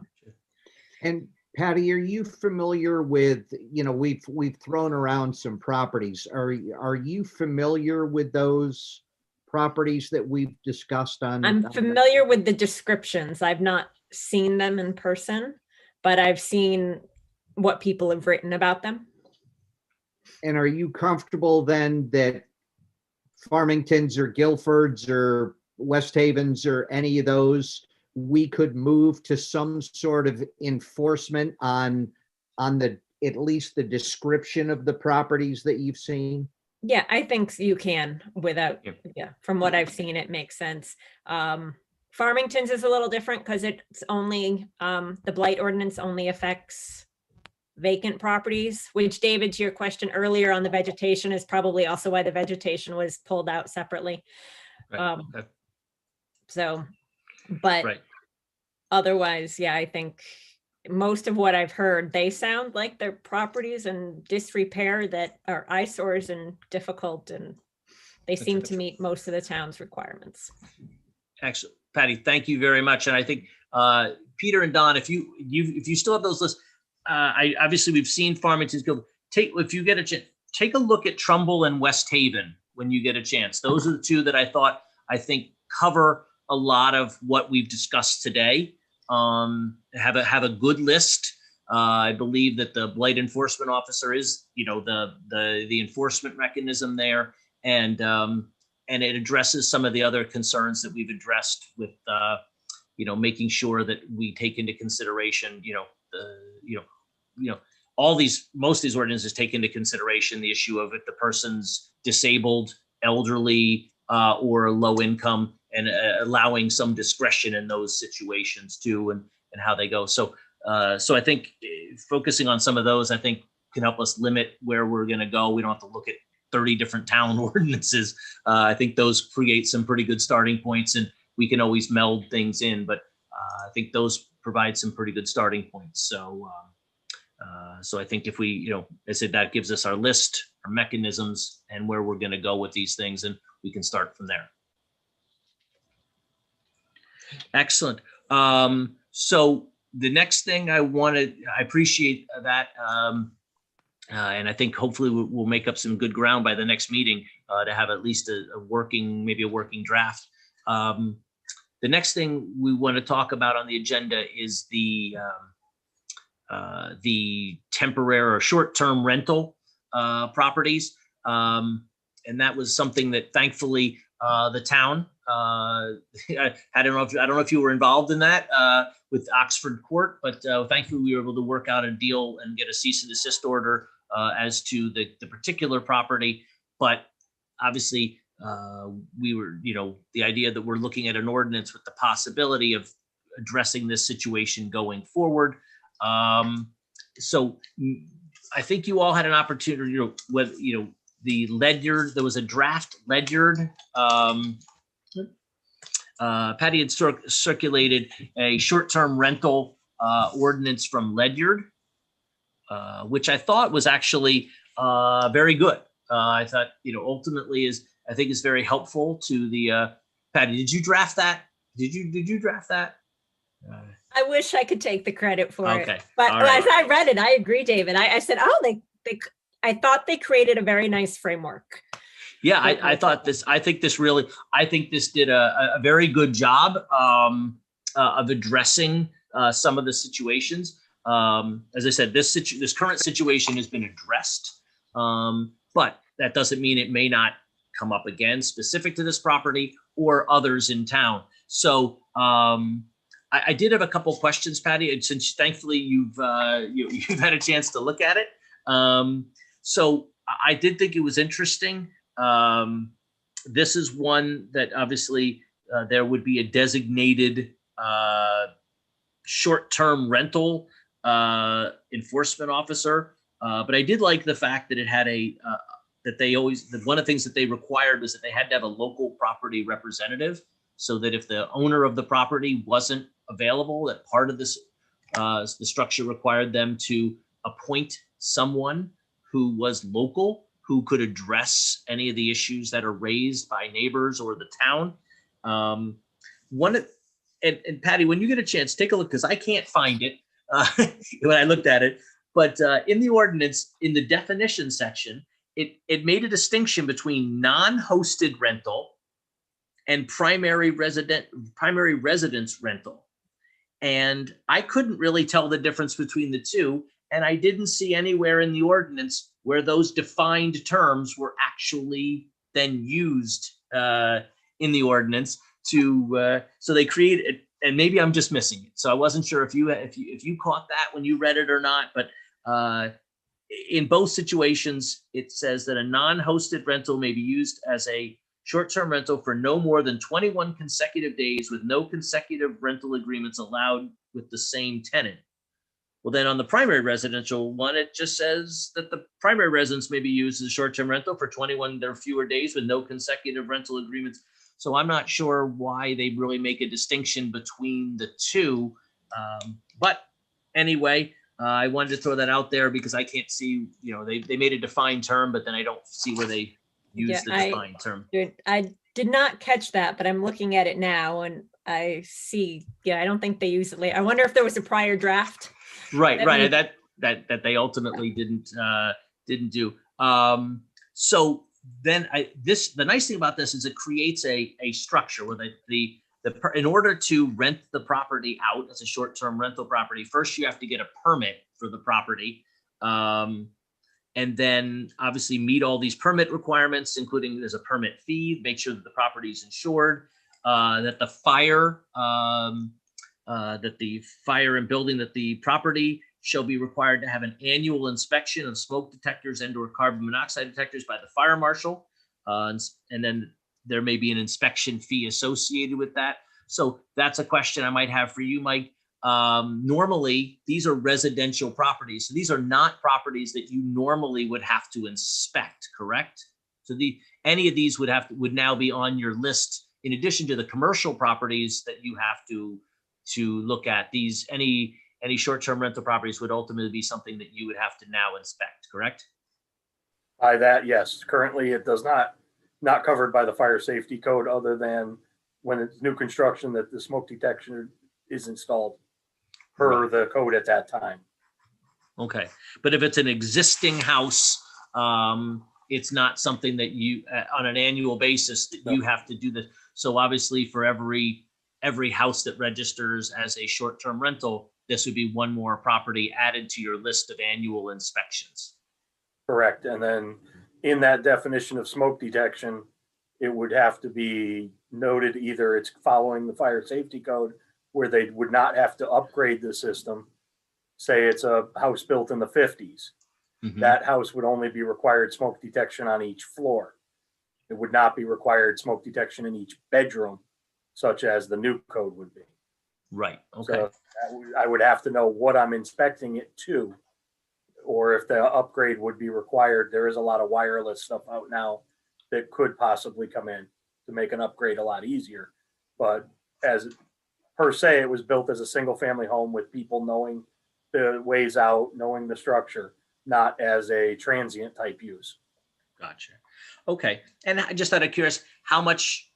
And Patty, are you familiar with, we've thrown around some properties. Are you familiar with those properties that we've discussed on? I'm familiar with the descriptions. I've not seen them in person, but I've seen what people have written about them. And are you comfortable then that Farmingtons or Guilfords or West Havens or any of those, we could move to some sort of enforcement on at least the description of the properties that you've seen? Yeah, I think you can without, Yep. yeah, from what I've seen, it makes sense. Farmington's is a little different because it's only, the blight ordinance only affects vacant properties, which, David, to your question earlier on the vegetation, is probably also why the vegetation was pulled out separately. Right. Okay. So, but Right. otherwise, yeah, I think most of what I've heard, they sound like they're properties in disrepair that are eyesores and difficult, and they seem to meet most of the town's requirements. Excellent. Patty, thank you very much. And I think Peter and Don, if you still have those lists, obviously we've seen Farmington's Guild. If you get a chance, take a look at Trumbull and West Haven when you get a chance. Those are the two that I think cover a lot of what we've discussed today. Have a good list. I believe that the blight enforcement officer is, the enforcement mechanism there, and it addresses some of the other concerns that we've addressed with, making sure that we take into consideration, most of these ordinances take into consideration the issue of if the person's disabled, elderly, or low income, and allowing some discretion in those situations too, and how they go. So I think focusing on some of those, I think, can help us limit where we're going to go. We don't have to look at 30 different town ordinances. I think those create some pretty good starting points, and we can always meld things in, but I think those provide some pretty good starting points. So I think if we, I said, that gives us our list, our mechanisms, and where we're going to go with these things, and we can start from there. Excellent. So the next thing I appreciate that, and I think hopefully we'll make up some good ground by the next meeting to have at least a working draft. The next thing we want to talk about on the agenda is the temporary or short-term rental properties, and that was something that thankfully the town. I don't know if you were involved in that with Oxford Court, but thankfully we were able to work out a deal and get a cease and desist order as to the particular property. But obviously, we were, the idea that we're looking at an ordinance with the possibility of addressing this situation going forward. So I think you all had an opportunity, the Ledyard, there was a draft Ledyard. Patty had circulated a short-term rental ordinance from Ledyard, which I thought was actually very good. I thought, ultimately I think is very helpful to the, Patty, did you draft that? Did you draft that? I wish I could take the credit for Okay. it, but All right. as I read it, I agree, David. I said, I thought they created a very nice framework. Yeah, I think this did a very good job of addressing some of the situations. As I said, this current situation has been addressed, but that doesn't mean it may not come up again specific to this property or others in town. So I did have a couple of questions, Patty, and since thankfully you've had a chance to look at it. So I did think it was interesting. This is one that obviously there would be a designated short-term rental enforcement officer. But I did like the fact that it had that one of the things that they required was that they had to have a local property representative, so that if the owner of the property wasn't available, that part of this, the structure required them to appoint someone who was local, who could address any of the issues that are raised by neighbors or the town. And Patty, when you get a chance, take a look, because I can't find it when I looked at it. But in the ordinance, in the definition section, it made a distinction between non-hosted rental and primary residence rental. And I couldn't really tell the difference between the two. And I didn't see anywhere in the ordinance where those defined terms were actually then used in the ordinance to, so they created, and maybe I'm just missing it. So I wasn't sure if you caught that when you read it or not, but in both situations, it says that a non-hosted rental may be used as a short-term rental for no more than 21 consecutive days with no consecutive rental agreements allowed with the same tenant. Well, then on the primary residential one, it just says that the primary residence may be used as a short-term rental for 21 or fewer days with no consecutive rental agreements. So I'm not sure why they really make a distinction between the two. But anyway, I wanted to throw that out there because I can't see, they made a defined term, but then I don't see where they use the defined term. I did not catch that, but I'm looking at it now and I see, I don't think they use it late. I wonder if there was a prior draft. Right. That they ultimately didn't do. So then the nice thing about this is it creates a structure where in order to rent the property out as a short-term rental property, first you have to get a permit for the property. And then obviously meet all these permit requirements, including there's a permit fee, make sure that the property is insured, that the fire and building, that the property shall be required to have an annual inspection of smoke detectors and/or carbon monoxide detectors by the fire marshal. And then there may be an inspection fee associated with that. So that's a question I might have for you, Mike. Normally, these are residential properties. So these are not properties that you normally would have to inspect, correct? So any of these would now be on your list, in addition to the commercial properties that you have to look at. Any short-term rental properties would ultimately be something that you would have to now inspect, correct? By that, yes. Currently, it does not covered by the fire safety code, other than when it's new construction that the smoke detection is installed per the code at that time. Okay, but if it's an existing house, it's not something that you on an annual basis that you have to do this. So obviously, for every house that registers as a short-term rental, this would be one more property added to your list of annual inspections. Correct. And then in that definition of smoke detection, it would have to be noted either it's following the fire safety code, where they would not have to upgrade the system. Say it's a house built in the 50s. Mm-hmm. That house would only be required smoke detection on each floor. It would not be required smoke detection in each bedroom, such as the new code would be. Right. Okay. So I would have to know what I'm inspecting it to, or if the upgrade would be required. There is a lot of wireless stuff out now that could possibly come in to make an upgrade a lot easier. But as per se, it was built as a single family home with people knowing the ways out, knowing the structure, not as a transient type use. Gotcha. Okay. And just out of curiosity, how much,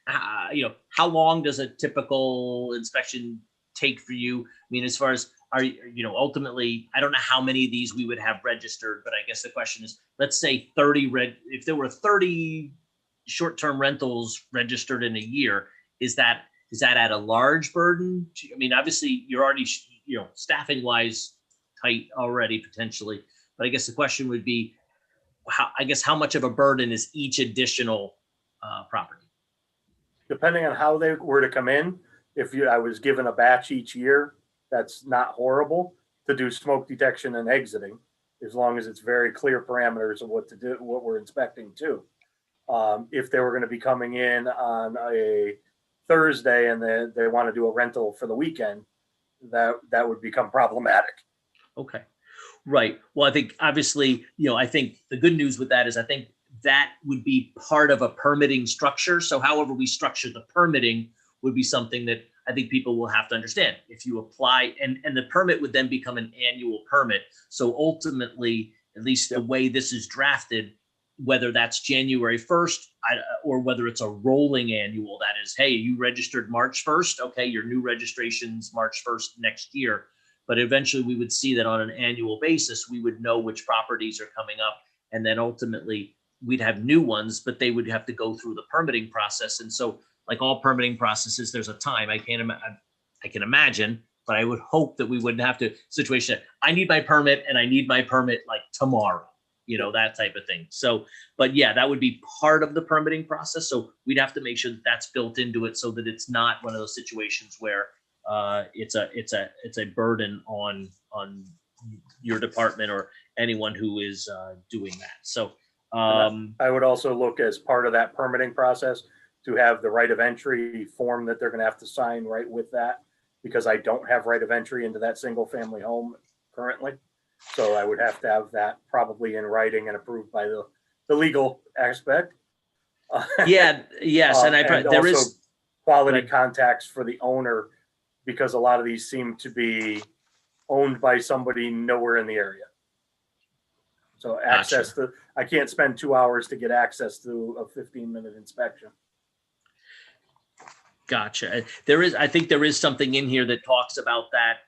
how long does a typical inspection take for you? I mean, as far as ultimately, I don't know how many of these we would have registered, but I guess the question is, let's say 30 if there were 30 short-term rentals registered in a year, is that at a large burden? I mean, obviously you're already, staffing wise tight already potentially, but I guess the question would be, how much of a burden is each additional property? Depending on how they were to come in, I was given a batch each year, that's not horrible to do smoke detection and exiting, as long as it's very clear parameters of what to do, what we're inspecting too. If they were going to be coming in on a Thursday and they want to do a rental for the weekend, that would become problematic. Okay. Right. Well, I think obviously, I think the good news with that is I think that would be part of a permitting structure. So however we structure the permitting would be something that I think people will have to understand. If you apply and the permit would then become an annual permit. So ultimately, at least the way this is drafted, whether that's January 1st or whether it's a rolling annual, that is, hey, you registered March 1st. Okay, your new registration's March 1st next year. But eventually we would see that on an annual basis, we would know which properties are coming up. And then ultimately we'd have new ones, but they would have to go through the permitting process. And so like all permitting processes, there's a time. I can imagine, but I would hope that we wouldn't have to situation. I need my permit and I need my permit like tomorrow, that type of thing. So, but yeah, that would be part of the permitting process. So we'd have to make sure that that's built into it so that it's not one of those situations where it's a burden on your department or anyone who is doing that. So I would also look as part of that permitting process to have the right of entry form that they're going to have to sign right with that, because I don't have right of entry into that single family home currently. So I would have to have that probably in writing and approved by the legal aspect. Yeah. Yes. And there also is quality contacts for the owner, because a lot of these seem to be owned by somebody nowhere in the area. So access to, I can't spend 2 hours to get access to a 15-minute inspection. Gotcha. I think there is something in here that talks about that,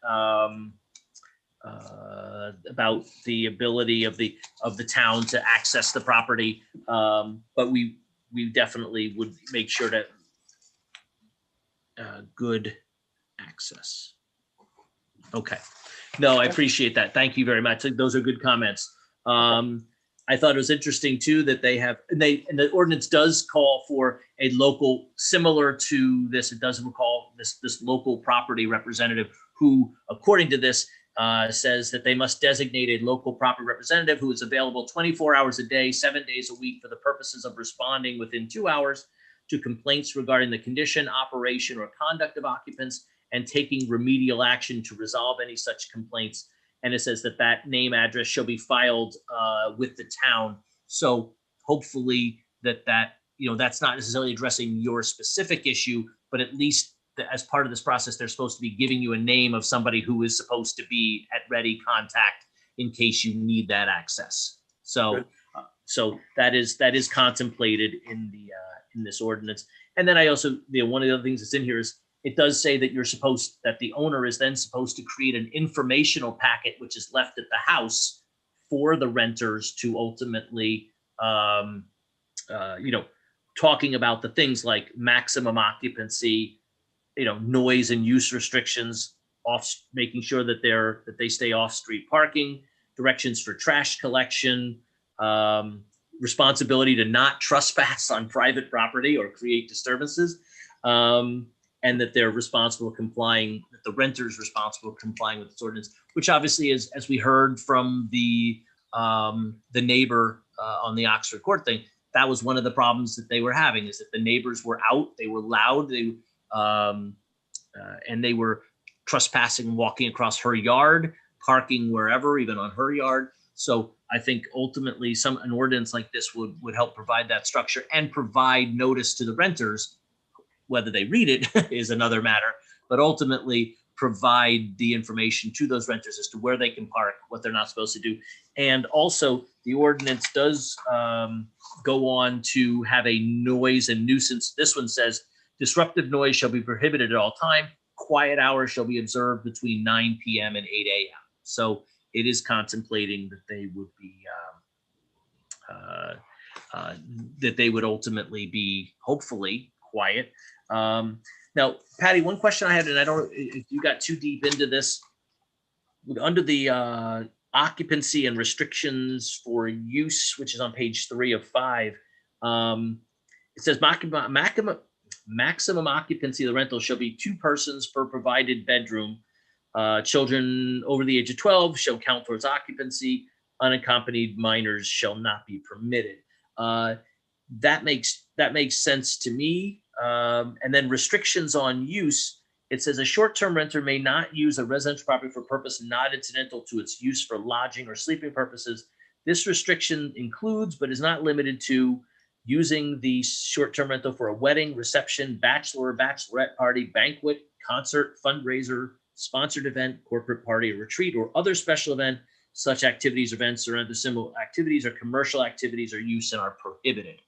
about the ability of the town to access the property. But we definitely would make sure that good access. Okay. No, I appreciate that. Thank you very much. Those are good comments. I thought it was interesting too that they have, and the ordinance does call for a local, similar to this, it does recall this local property representative who, according to this, says that they must designate a local property representative who is available 24 hours a day, 7 days a week for the purposes of responding within 2 hours to complaints regarding the condition, operation, or conduct of occupants and taking remedial action to resolve any such complaints. And it says that name, address shall be filed with the town. So hopefully that's not necessarily addressing your specific issue, but at least as part of this process, they're supposed to be giving you a name of somebody who is supposed to be at ready contact in case you need that access. So, that is contemplated in this ordinance. And then I also, one of the other things that's in here is it does say that that the owner is then supposed to create an informational packet, which is left at the house for the renters to ultimately, talking about the things like maximum occupancy, noise and use restrictions, making sure that they stay off street parking, directions for trash collection, responsibility to not trespass on private property or create disturbances. And that they're responsible complying, that the renter's responsible complying with this ordinance, which obviously is, as we heard from the neighbor on the Oxford Court thing, that was one of the problems that they were having, is that the neighbors were out, they were loud, and they were trespassing, walking across her yard, parking wherever, even on her yard. So I think ultimately an ordinance like this would help provide that structure and provide notice to the renters. Whether they read it is another matter, but ultimately provide the information to those renters as to where they can park, what they're not supposed to do. And also the ordinance does go on to have a noise and nuisance. This one says disruptive noise shall be prohibited at all time. Quiet hours shall be observed between 9 p.m. and 8 a.m. So it is contemplating that they would be, that they would ultimately be hopefully quiet. Now, Patty, one question I had, and I don't know if you got too deep into this, under the occupancy and restrictions for use, which is on page 3 of 5, it says maximum occupancy of the rental shall be 2 persons per provided bedroom. Children over the age of 12 shall count towards occupancy. Unaccompanied minors shall not be permitted. That makes sense to me. And then restrictions on use. It says a short-term renter may not use a residential property for a purpose not incidental to its use for lodging or sleeping purposes. This restriction includes, but is not limited to, using the short-term rental for a wedding, reception, bachelor or bachelorette party, banquet, concert, fundraiser, sponsored event, corporate party, or retreat, or other special event. Such activities, events, or other similar activities or commercial activities or use and are prohibited.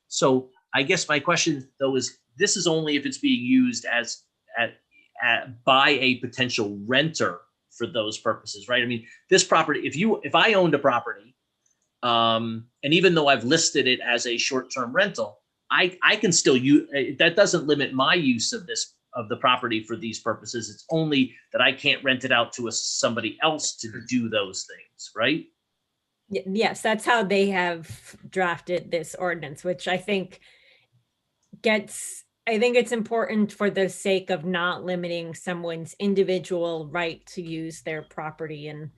So I guess my question though is, this is only if it's being used as by a potential renter for those purposes, right? I mean, this property, if I owned a property, and even though I've listed it as a short-term rental, I can still use, that doesn't limit my use of the property for these purposes. It's only that I can't rent it out to somebody else to do those things, right? Yes, that's how they have drafted this ordinance, which I think it's important for the sake of not limiting someone's individual right to use their property in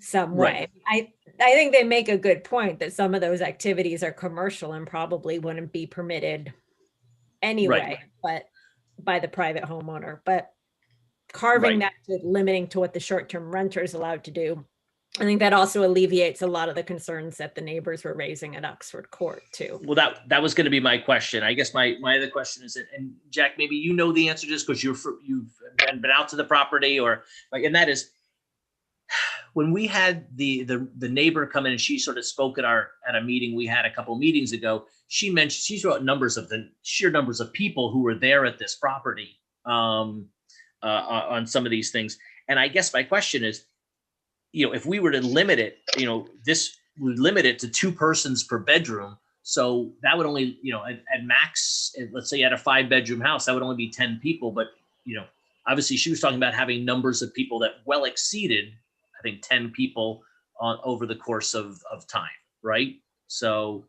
some way. Right. I think they make a good point that some of those activities are commercial and probably wouldn't be permitted anyway, but by the private homeowner. But carving that to limiting to what the short-term renter is allowed to do, I think that also alleviates a lot of the concerns that the neighbors were raising at Oxford Court too. Well, that was going to be my question. I guess my other question is, and Jack, maybe you know the answer just because you've been out to the property, or like, and that is, when we had the neighbor come in and she sort of spoke at a meeting we had a couple meetings ago, she wrote the sheer numbers of people who were there at this property on some of these things. And I guess my question is, if we were to limit it, this would limit it to 2 persons per bedroom. So that would only, at max, let's say at a 5-bedroom house, that would only be 10 people. But, obviously she was talking about having numbers of people that well exceeded, I think, 10 people over the course of time. Right. So.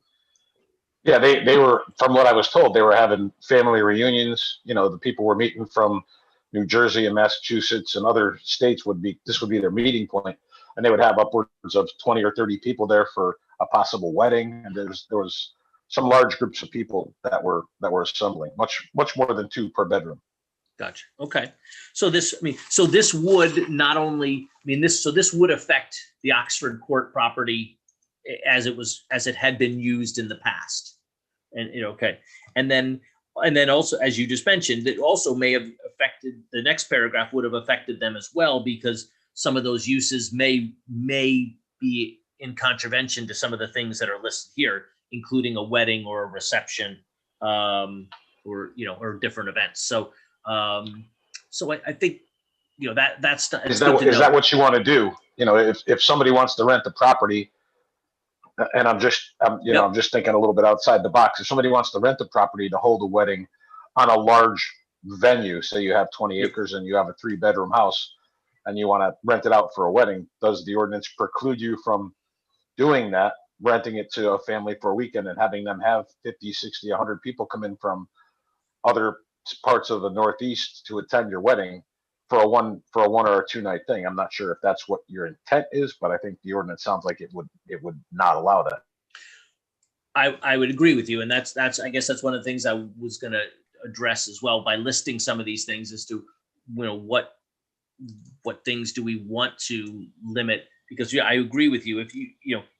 Yeah, they were, from what I was told, they were having family reunions. The people were meeting from New Jersey and Massachusetts and other states this would be their meeting point. And they would have upwards of 20 or 30 people there for a possible wedding. And there was some large groups of people that were assembling, much more than 2 per bedroom. Gotcha. Okay. So this would not only, this would affect the Oxford Court property as it had been used in the past. And, okay. And then also, as you just mentioned, it also may have affected, the next paragraph would have affected them as well, because some of those uses may be in contravention to some of the things that are listed here, including a wedding or a reception, or different events. So I think, that's is that what you want to do? If somebody wants to rent the property, and I'm just thinking a little bit outside the box. If somebody wants to rent the property to hold a wedding on a large venue, say you have 20 acres and you have a 3-bedroom house, and you want to rent it out for a wedding, does the ordinance preclude you from doing that, renting it to a family for a weekend and having them have 50, 60, 100 people come in from other parts of the Northeast to attend your wedding for a 1 or a 2-night thing? I'm not sure if that's what your intent is, but I think the ordinance sounds like it would not allow that. I would agree with you. And that's I guess that's one of the things I was going to address as well by listing some of these things as to, what things do we want to limit? Because I agree with you. If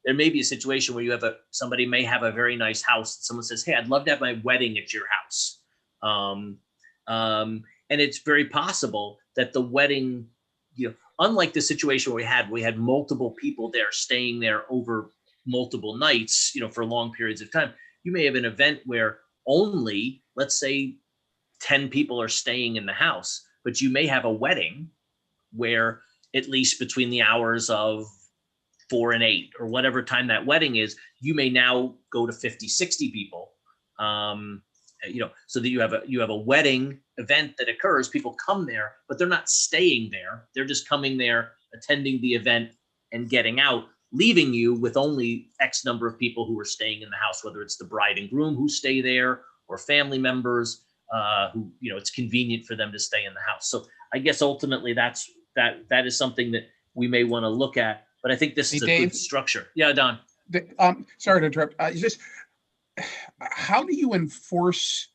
there may be a situation where somebody may have a very nice house. Someone says, "Hey, I'd love to have my wedding at your house." And it's very possible that the wedding, unlike the situation where we had multiple people there staying there over multiple nights, for long periods of time. You may have an event where only, let's say, 10 people are staying in the house, but you may have a wedding where at least between the hours of 4 and 8 or whatever time that wedding is, you may now go to 50, 60 people. So that you have a wedding event that occurs, people come there, but they're not staying there. They're just coming there, attending the event and getting out, leaving you with only X number of people who are staying in the house, whether it's the bride and groom who stay there or family members who, it's convenient for them to stay in the house. So I guess ultimately that is something that we may want to look at, but I think this is a good structure. Yeah, Don. Sorry to interrupt. How do you enforce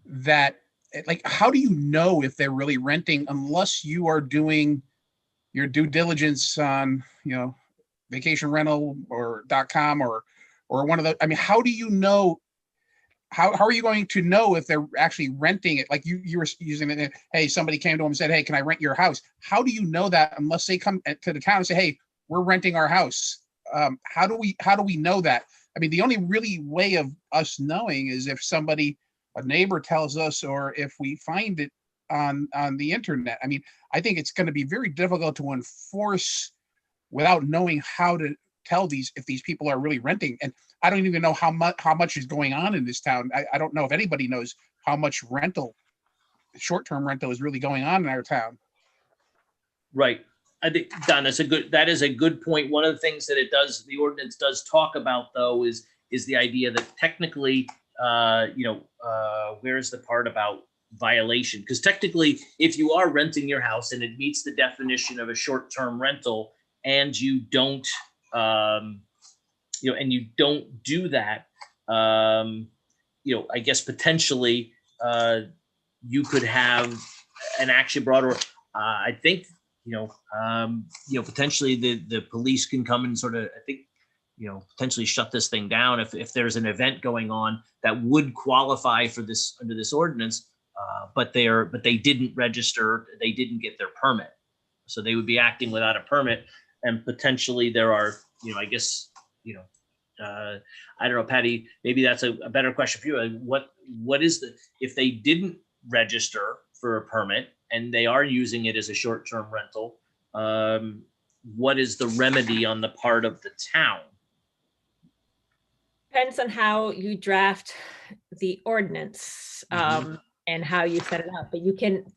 that, like, how do you know if they're really renting unless you are doing your due diligence on, vacation rental or .com or one of the, I mean, how do you know, how are you going to know if they're actually renting it? Like you were using it, hey, somebody came to them and said, hey, can I rent your house? How do you know that unless they come to the town and say, hey, we're renting our house? How do we know that? I mean, the only really way of us knowing is if a neighbor tells us, or if we find it on the internet. I mean, I think it's going to be very difficult to enforce without knowing how to tell if these people are really renting. And I don't even know how much is going on in this town. I don't know if anybody knows how much short-term rental is really going on in our town. Right. I think, Don, that is a good point. One of the things that the ordinance does talk about, though, is the idea that technically, where's the part about violation? Because technically, if you are renting your house and it meets the definition of a short-term rental, and you don't, and you don't do that, I guess potentially you could have an action brought, or I think, potentially the police can come and sort of, I think, potentially shut this thing down if there's an event going on that would qualify for this under this ordinance, but they didn't register, they didn't get their permit, so they would be acting without a permit, and potentially there are, I guess, I don't know, Patty, maybe that's a better question for you. What is if they didn't register for a permit and they are using it as a short-term rental, what is the remedy on the part of the town? Depends on how you draft the ordinance, and how you set it up. But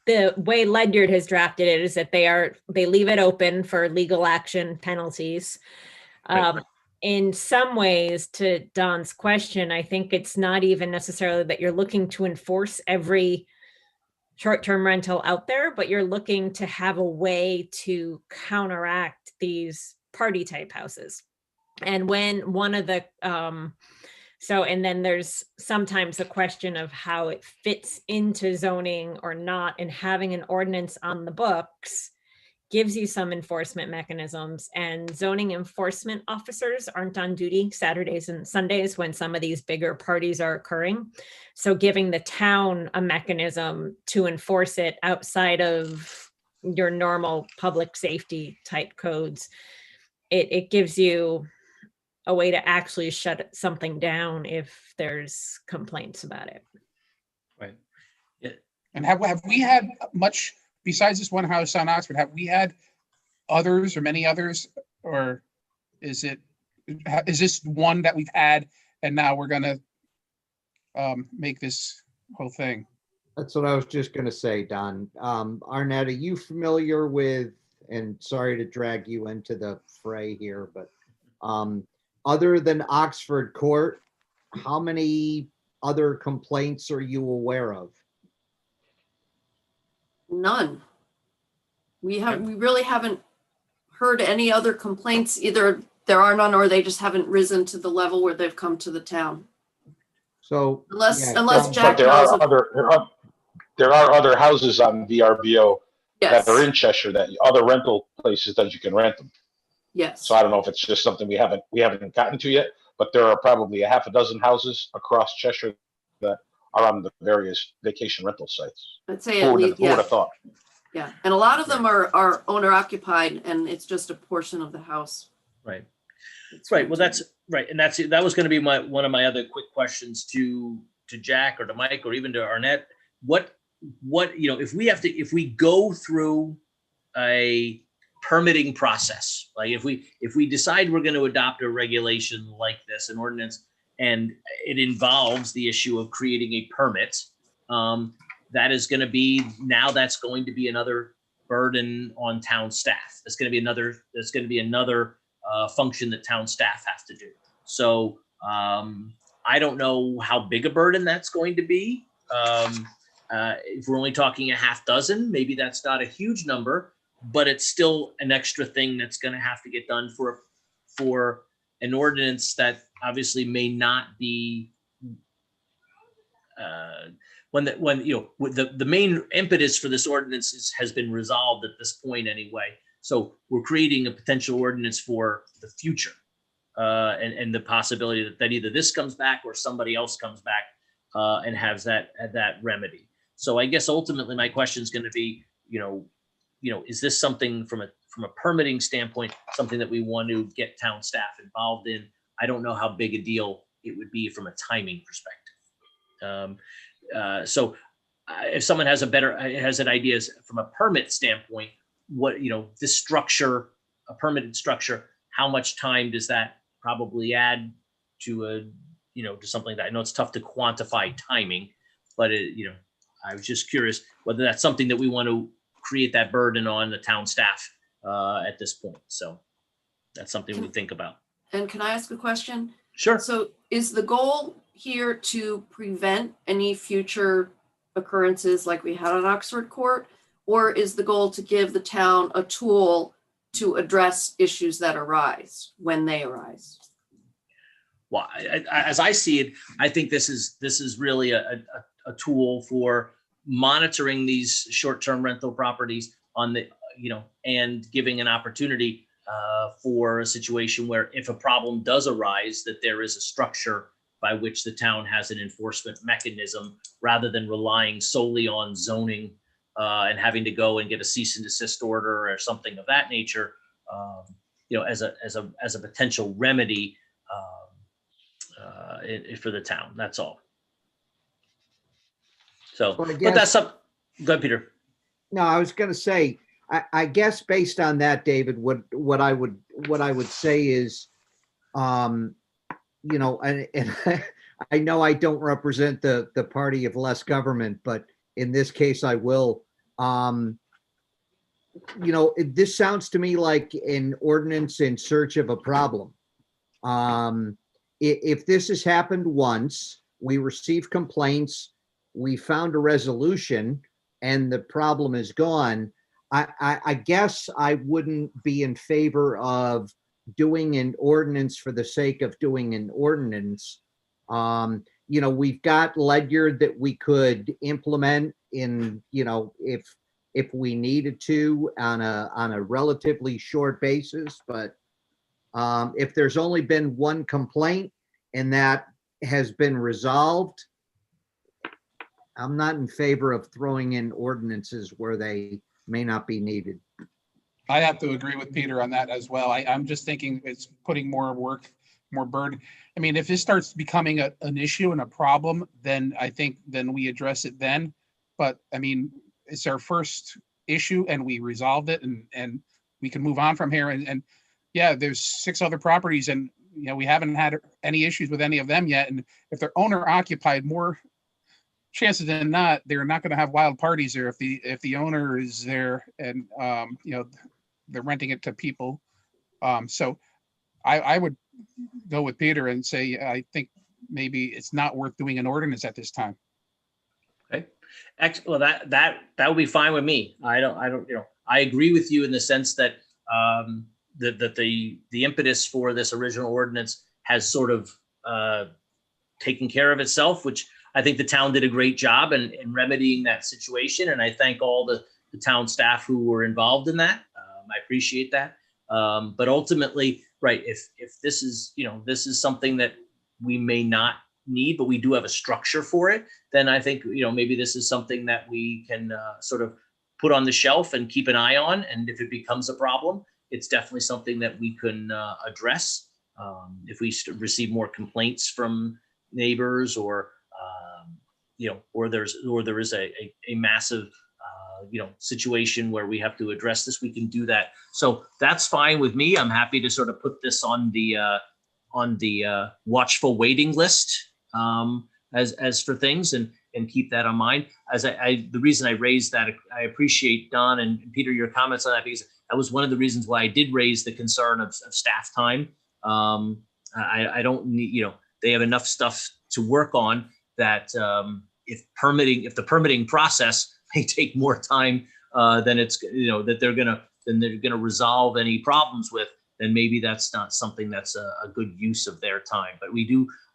the way Ledyard has drafted it is that they leave it open for legal action penalties. Right. In some ways, to Don's question, I think it's not even necessarily that you're looking to enforce every short-term rental out there, but you're looking to have a way to counteract these party type houses. And when one of the, and then there's sometimes a question of how it fits into zoning or not, and having an ordinance on the books gives you some enforcement mechanisms, and zoning enforcement officers aren't on duty Saturdays and Sundays when some of these bigger parties are occurring. So giving the town a mechanism to enforce it outside of your normal public safety type codes, it gives you a way to actually shut something down if there's complaints about it. Right. Yeah. And have we had much, besides this one house on Oxford, have we had others or many others, or is this one that we've had and now we're gonna make this whole thing? That's what I was just gonna say, Don. Arnett, are you familiar with, and sorry to drag you into the fray here, but other than Oxford Court, how many other complaints are you aware of? None. We really haven't heard any other complaints. Either there are none or they just haven't risen to the level where they've come to the town. So Unless Don, Jack But there are other houses on VRBO Yes, that are in Cheshire, that other rental places that you can rent them. yes. So I don't know if it's just something we haven't gotten to yet, but there are probably a half a dozen houses across Cheshire that are on the various vacation rental sites. I'd say Who at would least, have thought? yeah. And a lot of them are owner occupied, and it's just a portion of the house. Right. It's Right. Well, rented. that's right. And that was going to be one of my other quick questions to Jack or to Mike or even to Arnett. What, if we go through a permitting process, like if we decide we're going to adopt a regulation like this, an ordinance, and it involves the issue of creating a permit, that's going to be another burden on town staff. That's going to be another function that town staff have to do. So I don't know how big a burden that's going to be. If we're only talking a half dozen, maybe that's not a huge number, but it's still an extra thing that's going to have to get done for an ordinance that obviously may not be the main impetus for this ordinance has been resolved at this point anyway. So we're creating a potential ordinance for the future, and the possibility that either this comes back or somebody else comes back and has that remedy. So I guess ultimately my question is going to be, is this something from a permitting standpoint, something that we want to get town staff involved in? I don't know how big a deal it would be from a timing perspective. So if someone has an idea from a permit standpoint, what, this structure, a permitted structure, how much time does that probably add to to something that I know it's tough to quantify timing, but I was just curious whether that's something that we want to create that burden on the town staff at this point. So that's something we think about. And can I ask a question? Sure. So is the goal here to prevent any future occurrences like we had on Oxford Court? Or is the goal to give the town a tool to address issues that arise when they arise? Well, as I see it, I think this is really a tool for monitoring these short-term rental properties on the, and giving an opportunity for a situation where if a problem does arise, that there is a structure by which the town has an enforcement mechanism rather than relying solely on zoning and having to go and get a cease and desist order or something of that nature, as a potential remedy for the town. That's all. So, Well, I but guess- that's something. Go ahead, Peter. No, I was going to say, I guess based on that, David, what I would say is, and I know I don't represent the party of less government, but in this case I will. This sounds to me like an ordinance in search of a problem. If this has happened once, we received complaints, we found a resolution, and the problem is gone, I guess I wouldn't be in favor of doing an ordinance for the sake of doing an ordinance. We've got Ledyard that we could implement in, if we needed to on a relatively short basis, but if there's only been one complaint and that has been resolved, I'm not in favor of throwing in ordinances where they may not be needed. I have to agree with Peter on that as well. I'm just thinking it's putting more work, more burden. I mean, if this starts becoming an issue and a problem, then I think then we address it then. But I mean, it's our first issue and we resolved it and we can move on from here. And yeah, there's 6 other properties and we haven't had any issues with any of them yet. And if they're owner occupied, more chances than not, they're not going to have wild parties there if the owner is there and they're renting it to people. So I would go with Peter and say I think maybe it's not worth doing an ordinance at this time. Okay. Well, that would be fine with me. I don't. I agree with you in the sense that that the impetus for this original ordinance has sort of taken care of itself, which I think the town did a great job in remedying that situation. And I thank all the town staff who were involved in that. I appreciate that. But ultimately, right, if this is, this is something that we may not need, but we do have a structure for it, then I think, maybe this is something that we can sort of put on the shelf and keep an eye on. And if it becomes a problem, it's definitely something that we can address. If we receive more complaints from neighbors or there is a massive situation where we have to address this, we can do that. So that's fine with me. I'm happy to sort of put this on the watchful waiting list as for things and keep that in mind. The reason I raised that, I appreciate Don and Peter, your comments on that, because that was one of the reasons why I did raise the concern of staff time. I don't need, they have enough stuff to work on that if the permitting process may take more time than it's, that they're gonna resolve any problems with, then maybe that's not something that's a good use of their time. But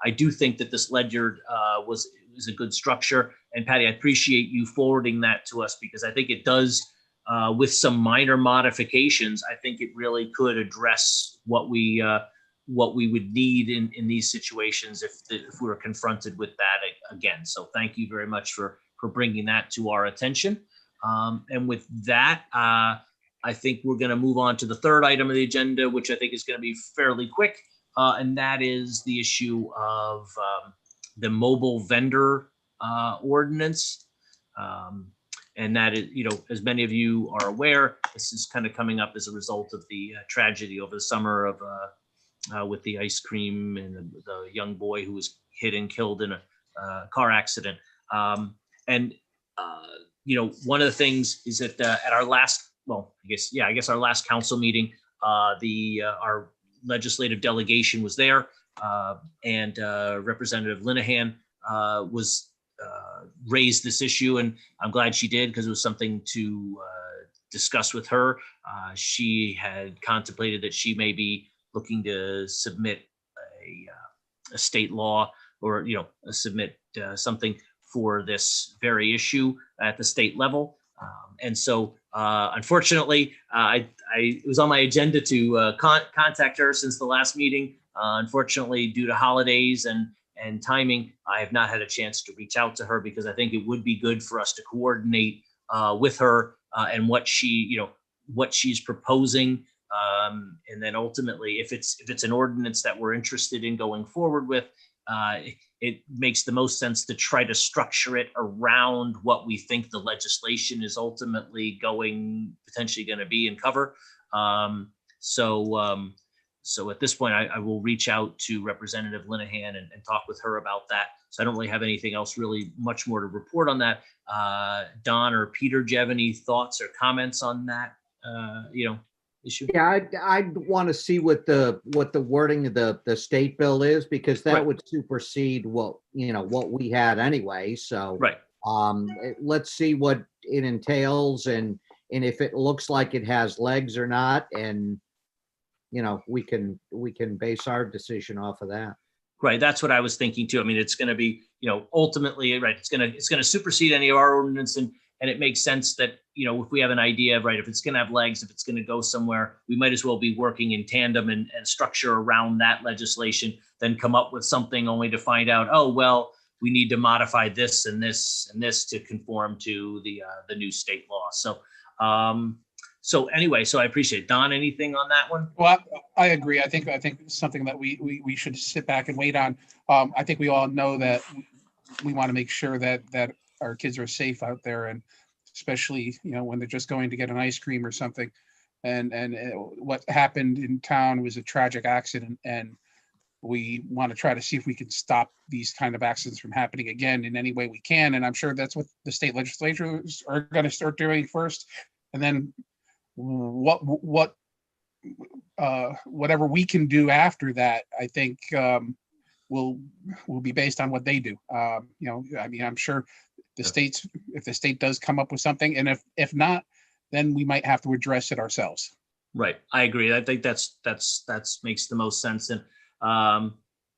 I do think that this Ledyard was is a good structure. And Patty, I appreciate you forwarding that to us, because I think it does, with some minor modifications, I think it really could address what we would need in these situations if we were confronted with that again. So thank you very much for bringing that to our attention. And with that, I think we're going to move on to the third item of the agenda, which I think is going to be fairly quick. And that is the issue of the mobile vendor ordinance. And that is, as many of you are aware, this is kind of coming up as a result of the tragedy over the summer of with the ice cream and the young boy who was hit and killed in a car accident. One of the things is that at our last, I guess our last council meeting, our legislative delegation was there, and Representative Linehan was raised this issue, and I'm glad she did, because it was something to discuss with her. She had contemplated that she may be looking to submit a state law, or submit something for this very issue at the state level. And so unfortunately, it was on my agenda to contact her since the last meeting. Unfortunately, due to holidays and timing, I have not had a chance to reach out to her, because I think it would be good for us to coordinate with her and what she's proposing. And then ultimately, if it's an ordinance that we're interested in going forward with, it makes the most sense to try to structure it around what we think the legislation is ultimately potentially going to be and cover. So at this point, I will reach out to Representative Linehan and talk with her about that. So I don't really have anything else really much more to report on that. Don or Peter, do you have any thoughts or comments on that, issue? Yeah, I'd want to see what the wording of the state bill is, because that Right. would supersede what we had anyway. So Right. Let's see what it entails, and if it looks like it has legs or not, and we can base our decision off of that. Right. That's what I was thinking too. I mean, it's going to be, ultimately, right. It's going to supersede any of our ordinance, and it makes sense that, if we have an idea, right, if it's going to have legs, if it's going to go somewhere, we might as well be working in tandem and structure around that legislation, then come up with something only to find out, oh, well, we need to modify this and this and this to conform to the new state law. So anyway, so I appreciate it. Don, anything on that one? Well, I agree. I think it's something that we should sit back and wait on. I think we all know that we want to make sure that our kids are safe out there, and especially, when they're just going to get an ice cream or something. And what happened in town was a tragic accident, and we want to try to see if we can stop these kind of accidents from happening again in any way we can. And I'm sure that's what the state legislatures are going to start doing first. And then whatever we can do after that, I think will be based on what they do. I mean, I'm sure if the state does come up with something, and if not, then we might have to address it ourselves. Right. I agree. I think that's makes the most sense. And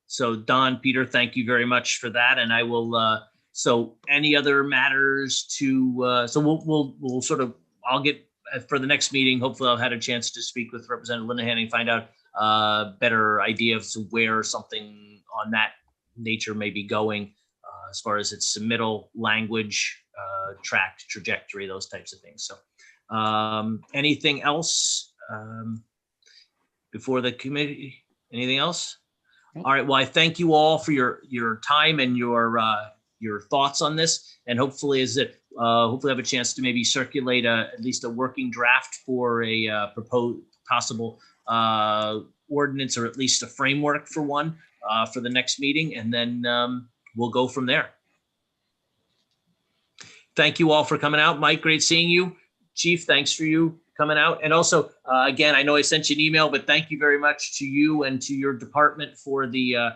so Don, Peter, thank you very much for that. And I will, so any other matters to, so we'll sort of, I'll get, for the next meeting, hopefully I've had a chance to speak with Representative Linehan and find out a better idea of where something on that nature may be going, as far as its submittal, language, track, trajectory, those types of things. So anything else before the committee? Anything else? All right. Well, I thank you all for your time and your thoughts on this, and hopefully hopefully have a chance to maybe circulate at least a working draft for a proposed possible ordinance, or at least a framework for one for the next meeting, and then we'll go from there. Thank you all for coming out. Mike, great seeing you. Chief, thanks for you coming out. And also, again, I know I sent you an email, but thank you very much to you and to your department for the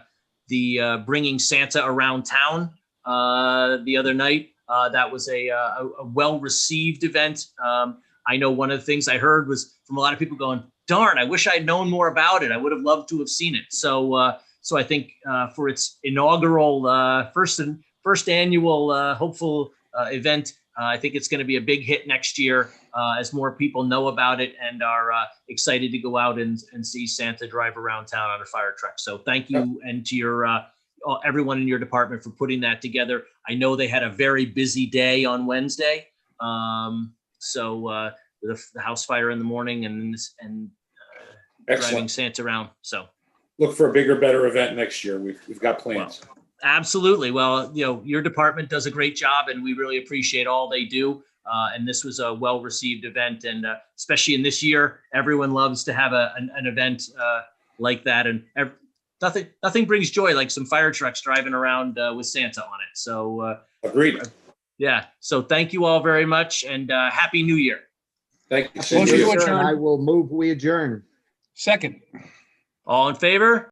bringing Santa around town the other night. That was a well-received event. I know one of the things I heard was from a lot of people going, darn, I wish I'd known more about it. I would have loved to have seen it. So I think for its inaugural first first annual hopeful event. I think it's going to be a big hit next year as more people know about it and are excited to go out and see Santa drive around town on a fire truck. So thank you, and to your everyone in your department for putting that together. I know they had a very busy day on Wednesday. So the house fire in the morning and driving Excellent. Santa around. So Look for a bigger, better event next year. We've got plans. absolutely. Well, your department does a great job, and we really appreciate all they do. And this was a well-received event, and especially in this year, everyone loves to have an event like that. And nothing brings joy like some fire trucks driving around with Santa on it. So Agreed. yeah. So thank you all very much, and Happy New Year. Thank you. Motion to Sir, adjourn. I will move, we adjourn. Second. All in favor?